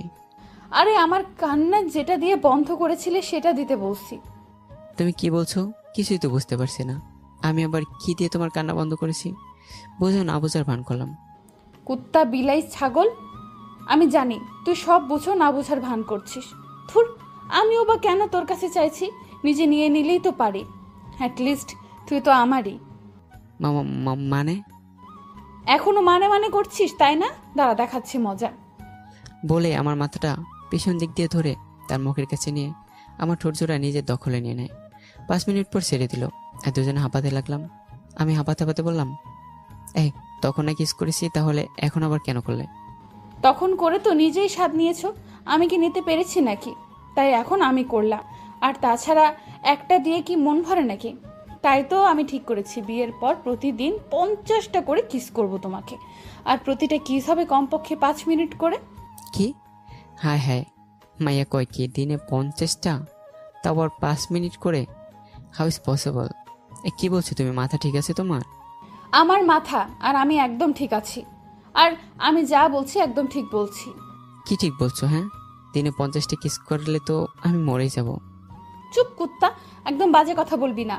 আরে আমার কান্না যেটা দিয়ে বন্ধ করেছিলে সেটা দিতে বলছি। তুমি কি বলছো? কিছুই তো বুঝতে পারছি না। আমি আবার কি দিয়ে তোমার কান্না বন্ধ করেছি? বোঝো না, বোঝার ভান করলাম। কুত্তা, বিলাই, ছাগল, আমি জানি তুই সব বুঝো না, বোঝার ভান করছিস। থুর, আমিও বা কেন তোর কাছে চাইছি? নিজে নিয়ে নিলেই তো পারি। অ্যাটলিস্ট তুই তো আমারই। মানে? এখনো মানে মানে করছিস তাই না? দাঁড়া, দেখাচ্ছি মজা। বলে আমার মাথাটা পিছন দিক দিয়ে ধরে তার মুখের কাছে নিয়ে আমার ঠোঁটজোড়া নিজের দখলে নিয়ে নেয়। 5 মিনিট পর ছেড়ে দিল। আর দুজনে হাঁপাতে লাগলাম। আমি হাঁপাতে হাঁপাতে বললাম, এই তখন না কিস করেছি, তাহলে এখন আবার কেন করলে? তখন করে তো নিজেই স্বাদ নিয়েছো, আমি কি নিতে পেরেছি নাকি? তাই এখন আমি করলাম। আর তাছাড়া একটা দিয়ে কি মন ভরে নাকি? তাই তো আমি ঠিক করেছি বিয়ের পর প্রতিদিন 50টা করে কিস করব তোমাকে। আর প্রতিটা কিস হবে কমপক্ষে 5 মিনিট করে। কি? হায় হায়, মাইয়া কয় কি দিনে 50টা, তারপর 5 মিনিট করে? How is possible? কি বলছো তুমি? মাথা ঠিক আছে তোমার? আমার মাথা আর আমি একদম ঠিক আছি। আর আমি যা বলছি একদম ঠিক বলছি। কি ঠিক বলছো? হ্যাঁ, দিনে 50টা কিস করলে তো আমি মরেই যাব। চুপ কুত্তা, একদম বাজে কথা বলবি না।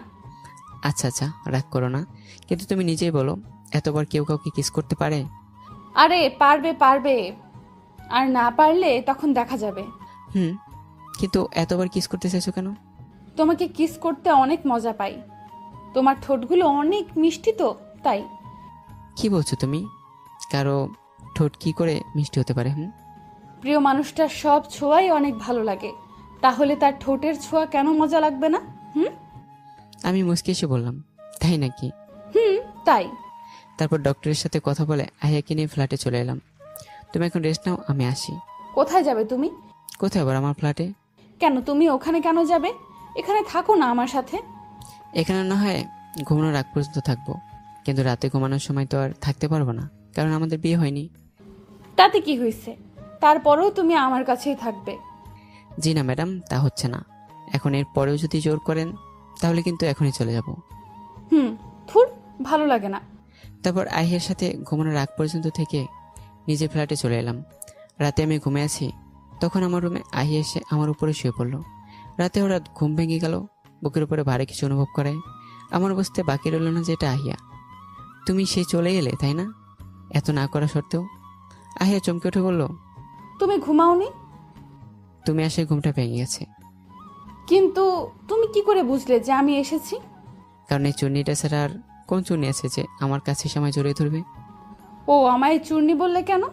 আচ্ছা আচ্ছা, রাগ করো না, কিন্তু তুমি নিজেই বলো, এতবার কেউ কাউকে কিস করতে পারে? আরে পারবে পারবে, আর না পারলে তখন দেখা যাবে। কিন্তু এতবার কিস করতে চাইছো কেন? তোমাকে কিস করতে অনেক মজা পাই। তোমার ঠোঁটগুলো অনেক মিষ্টি তো, তাই। কি বলছো তুমি? কারো ঠোঁট কি করে মিষ্টি হতে পারে? প্রিয় মানুষটার সব ছোঁয়াই অনেক ভালো লাগে, তাহলে তার ঠোঁটের ছোঁয়া কেন মজা লাগবে না? আমি মুচকি এসে বললাম, তাই নাকি? তাই। তারপর ডক্টরের সাথে কথা বলে আহিয়াকে নিয়ে ফ্ল্যাটে চলে এলাম। তুমি এখন রেস্ট নাও, আমি আসি। কোথায় যাবে তুমি? কোথায় আবার? আমার ফ্ল্যাটে। কেন, তুমি ওখানে কেন যাবে? এখানে থাকো না আমার সাথে। এখানে না হয় ঘুমানোর আগ পর্যন্ত থাকবো, কিন্তু রাতে ঘুমানোর সময় তো আর থাকতে পারবো না, কারণ আমাদের বিয়ে হয়নি। তাতে কি হয়েছে? তারপরেও তুমি আমার কাছেই থাকবে। জি না ম্যাডাম, তা হচ্ছে না। এখন এর পরেও যদি জোর করেন তাহলে কিন্তু এখনই চলে যাব। থুর, ভালো লাগে না। তারপর আহিয়ার সাথে ঘুমানোর আগ পর্যন্ত থেকে নিজের ফ্ল্যাটে চলে এলাম। রাতে আমি ঘুমিয়ে আছি, তখন আমার রুমে আহিয়া এসে আমার উপরে শুয়ে পড়লো। রাতে হঠাৎ ঘুম ভেঙে গেল, বুকের উপরে ভারী কিছু অনুভব করে। আমার বুঝতে বাকি রইল না যে এটা আহিয়া। তুমি সে চলে এলে তাই না? এত না করা সত্ত্বেও। আহিয়া চমকে উঠে বলল, তুমি ঘুমাওনি? তুমি আসে ঘুমটা ভেঙে গেছে। কিন্তু তুমি কি করে বুঝলে যে আমি এসেছি? কারণ এই চুন্নিটা ছাড়া আর কোন চুন্নি আছে যে আমার কাছে সময় জড়িয়ে ধরবে? ও, আমায় চূর্ণি বললে কেন?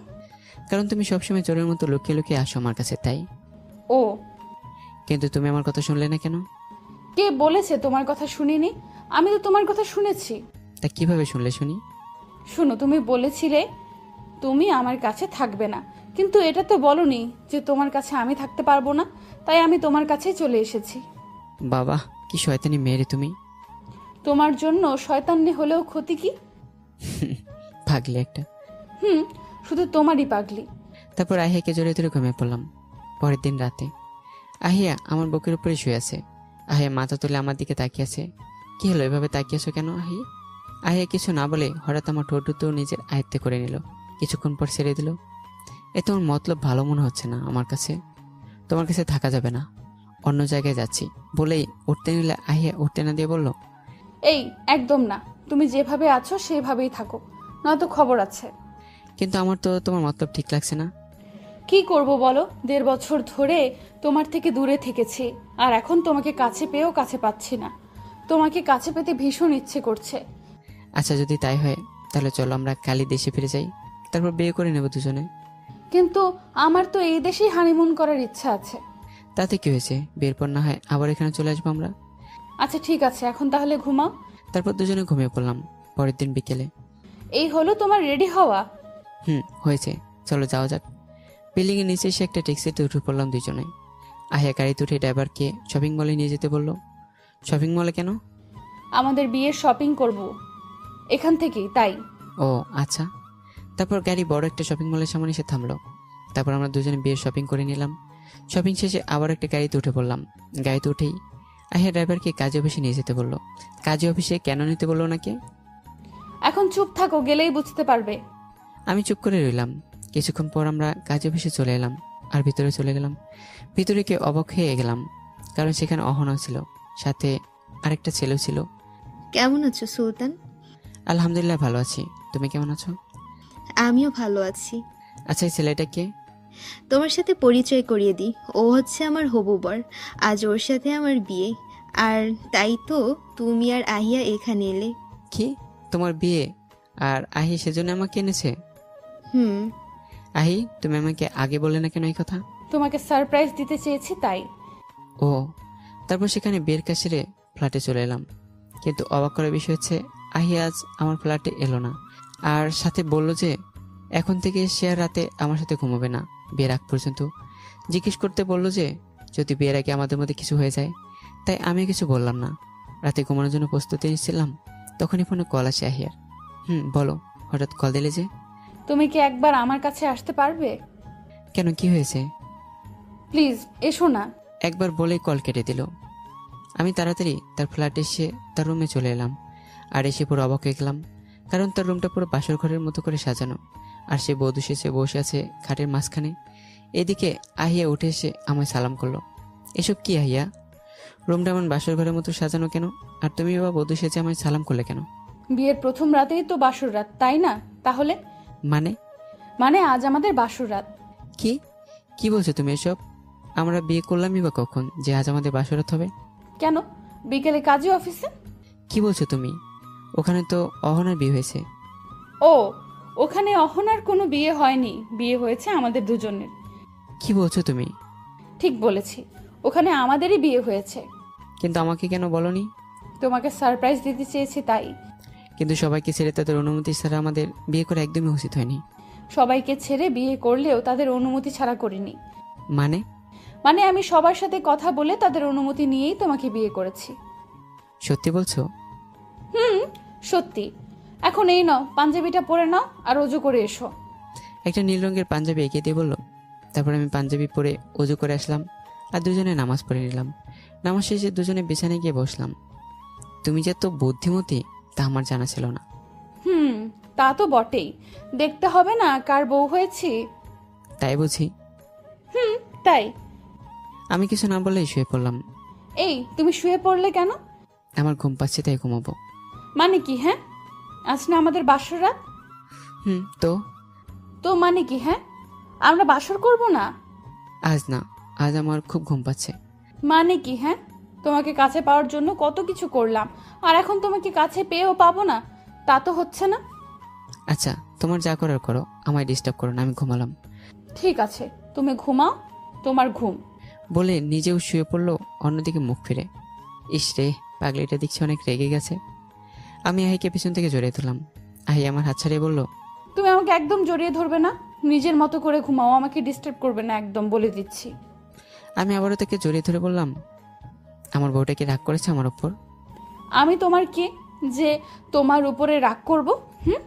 কারণ তুমি সবসময় চোরের মতো লুকিয়ে লুকিয়ে আসো আমার কাছে, তাই। ও, কিন্তু তুমি আমার কথা শুনলে না কেন? কে বলেছে তোমার কথা শুনিনি? আমি তো তোমার কথা শুনেছি। তা কিভাবে শুনলে শুনি? শোনো, তুমি বলেছিলে তুমি আমার কাছে থাকবে না, কিন্তু এটা তো বলনি যে তোমার কাছে আমি থাকতে পারবো না, তাই আমি তোমার কাছেই চলে এসেছি। বাবা, কি শয়তানি মেয়ে রে তুমি। তোমার জন্য শয়তান্নি হলেও ক্ষতি কি? পাগলি একটা। শুধু তোমারই পাগলি। তারপর আহিয়াকে জড়িয়ে ধরে ঘুমিয়ে পড়লাম। পরের দিন রাতে আহিয়া আমার বুকের উপরে শুয়ে আছে। আহিয়া মাথা তুলে আমার দিকে তাকিয়ে আছে। কি হলো, এভাবে তাকিয়েছো কেন আহি? আহিয়া কিছু না বলে হঠাৎ আমার ঠোঁট দুটো নিজের আয়ত্তে করে নিল। কিছুক্ষণ পর ছেড়ে দিল। এ তোমার মতলব ভালো মনে হচ্ছে না আমার কাছে। তোমার কাছে থাকা যাবে না, অন্য জায়গায় যাচ্ছি বলেই উঠতে নিলে আহিয়া উঠতে না দিয়ে বলল, এই একদম না, তুমি যেভাবে আছো সেভাবেই থাকো, নয়তো খবর আছে। কিন্তু আমার তো তোমার মতলব ঠিক লাগছে না। কি করব বলো, 1.5 বছর ধরে তোমার থেকে দূরে থেকেছি, আর এখন তোমাকে কাছে পেয়েও কাছে পাচ্ছি না। তোমাকে কাছে পেতে ভীষণ ইচ্ছে করছে। আচ্ছা, যদি তাই হয় তাহলে চলো আমরা কালই দেশে ফিরে যাই, তারপর বিয়ে করে নেব দুজনে। কিন্তু আমার তো এই দেশেই হানিমুন করার ইচ্ছা আছে। তাতে কি হয়েছে, বিয়ের পর না হয় আবার এখানে চলে আসবো আমরা। আচ্ছা ঠিক আছে, এখন তাহলে ঘুমাও। তারপর দুজনে ঘুমিয়ে পড়লাম। পরের দিন বিকেলে। এই হলো তোমার রেডি হওয়া? হয়েছে, চলো যাওয়া যাক। বিল্ডিং এর নিচে এসে একটা ট্যাক্সিতে উঠে পড়লাম দুজনে। আহিয়া গাড়িতে উঠে ড্রাইভারকে শপিং মলে নিয়ে যেতে বলল। শপিং মলে কেন? আমাদের বিয়ের শপিং করব এখান থেকেই, তাই। ও আচ্ছা। তারপর গাড়ি বড় একটা শপিং মলের সামনে এসে থামলো। তারপর আমরা দুজনে বিয়ের শপিং করে নিলাম। শপিং শেষে আবার একটা গাড়িতে উঠে পড়লাম। গাড়িতে উঠেই আহিয়া ড্রাইভারকে কাজী অফিসে নিয়ে যেতে বললো। কাজী অফিসে কেন নিতে বললো ওনাকে? এখন চুপ থাকো, গেলেই বুঝতে পারবে। আমি চুপ করে রইলাম। কিছুক্ষণ পর আমরা কাজী অফিসে চলে এলাম আর ভিতরে চলে গেলাম। ভিতরে গিয়ে অবাক হয়ে গেলাম, কারণ সেখানে অহনা ছিল, সাথে আরেকটা ছেলেও ছিল। কেমন আছো সুলতান? আলহামদুলিল্লাহ ভালো আছি, তুমি কেমন আছো? আমিও ভালো আছি। আচ্ছা, এই ছেলেটা কে? তোমার সাথে পরিচয় করিয়ে দিই, ও হচ্ছে আমার হবু বর। আজ ওর সাথে আমার বিয়ে, আর তাই তো তুমি আর আহিয়া এখানে এলে। কি, তোমার বিয়ে আর আহি সেজন্য আমাকে এনেছে? হুম। আহি, তুমি আমাকে আগে বলে না কেন এই কথা? তোমাকে সারপ্রাইজ দিতে চেয়েছি, তাই। ও। তারপর সেখানে বিয়ের কাজ সেরে ফ্ল্যাটে চলে এলাম। কিন্তু অবাক করার বিষয় হচ্ছে আহি আজ আমার ফ্ল্যাটে এলো না, আর সাথে বলল যে এখন থেকে সে আর রাতে আমার সাথে ঘুমাবে না বিয়ের আগ পর্যন্ত। জিজ্ঞেস করতে বললো যে যদি বিয়ের আগে আমাদের মধ্যে কিছু হয়ে যায়। তাই আমি কিছু বললাম না। রাতে ঘুমানোর জন্য প্রস্তুতি নিচ্ছিলাম, তখনই ফোনে কল আসে আহিয়ার। বলো, হঠাৎ কল দিলে যে? তুমি কি একবার আমার কাছে আসতে পারবে? কেন, কি হয়েছে? প্লিজ এসো না। একবার বলেই কল কেটে দিল। আমি তাড়াতাড়ি তার ফ্ল্যাটে এসে তার রুমে চলে এলাম। আর এসে পুরো অবাক হয়ে গেলাম, কারণ তার রুমটা পুরো বাসর ঘরের মতো করে সাজানো, আর সে বধূ সেজে বসে আছে খাটের মাঝখানে। এদিকে আহিয়া উঠে এসে আমায় সালাম করলো। এসব কি আহিয়া, রুমটা এমন বাসর ঘরের মতো সাজানো কেন? আর তুমি বাবা বধূ সেজে আমায় সালাম করলে কেন? বিয়ের প্রথম রাতেই তো বাসর রাত, তাই না? তাহলে মানে আজ আমাদের বাসর রাত। কি কি বলছো তুমি এসব? আমরা বিয়ে করলামই বা কখন যে আজ আমাদের বাসরাত হবে? কেন, বিকেলে কাজী অফিসে? কি বলছো তুমি? ওখানে তো অহনার বিয়ে হয়েছে। ও, ওখানে অহনার কোনো বিয়ে হয়নি, বিয়ে হয়েছে আমাদের দুজনের। কি বলছো তুমি? ঠিক বলেছি, ওখানে আমাদেরই বিয়ে হয়েছে। কিন্তু আমাকে কেন বলনি? তোমাকে সারপ্রাইজ দিতে চেয়েছি, তাই। কিন্তু সবাইকে ছেড়ে তাদের অনুমতি ছাড়া আমাদের বিয়ে করা একদমই উচিত হয়নি। সবাইকে ছেড়ে বিয়ে করলেও তাদের অনুমতি ছাড়া করিনি। মানে আমি সবার সাথে কথা বলে তাদের অনুমতি নিয়েই তোমাকে বিয়ে করেছি। সত্যি বলছো? সত্যি। এখন এই নাও, পাঞ্জাবিটা পরে নাও আর অজু করে এসো। একটা নীল রঙের পাঞ্জাবি এগিয়ে দিয়ে বললো। তারপর আমি পাঞ্জাবি পরে অজু করে আসলাম আর দুজনে নামাজ পড়ে নিলাম। নামাজ শেষে দুজনে বিছানায় গিয়ে বসলাম। তুমি যে এত বুদ্ধিমতী তা আমার জানা ছিল না। তা তো বটেই, দেখতে হবে না কার বউ হয়েছি? তাই বুঝি? তাই। আমি কিছু না বলেই শুয়ে পড়লাম। এই, তুমি শুয়ে পড়লে কেন? আমার ঘুম পাচ্ছে, তাই ঘুমাবো। মানে কি? হ্যাঁ, আজ না আমাদের বাসর রাত? তো মানে কি? হ্যাঁ, আমরা বাসর করব না? আজ না, আজ আমার খুব ঘুম পাচ্ছে। মানে কি? হ্যাঁ, তোমাকে কাছে পাওয়ার জন্য কত কিছু করলাম, আর এখন তোমাকে কাছে পেয়েও পাবো না? তা তো হচ্ছে না। আচ্ছা, তোমার যা করার করো, আমায় ডিস্টার্ব করো না, আমি ঘুমালাম। ঠিক আছে, তুমি ঘুমাও, তোমার ঘুম। বলে নিজেও শুয়ে পড়লো অন্যদিকে মুখ ফিরে। ইস রে, পাগলিটা দেখছি অনেক রেগে গেছে। আমি আহিকে পিছন থেকে জড়িয়ে ধরলাম। আহি আমার হাত ছাড়িয়ে বলল, তুমি আমাকে একদম জড়িয়ে ধরবে না, নিজের মতো করে ঘুমাও, আমাকে ডিস্টার্ব করবে না একদম, বলে দিচ্ছি। আমি আবারও তাকে জড়িয়ে ধরে বললাম, আমার বউটা কি রাগ করেছে আমার উপর? আমি তোমার কে যে তোমার উপরে রাগ করব? হুম?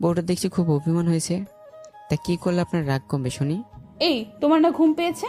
বউটা দেখছি খুব অভিমান হয়েছে। তা কি করলে আপনার রাগ কমবে শুনি? এই তোমার না ঘুম পেয়েছে?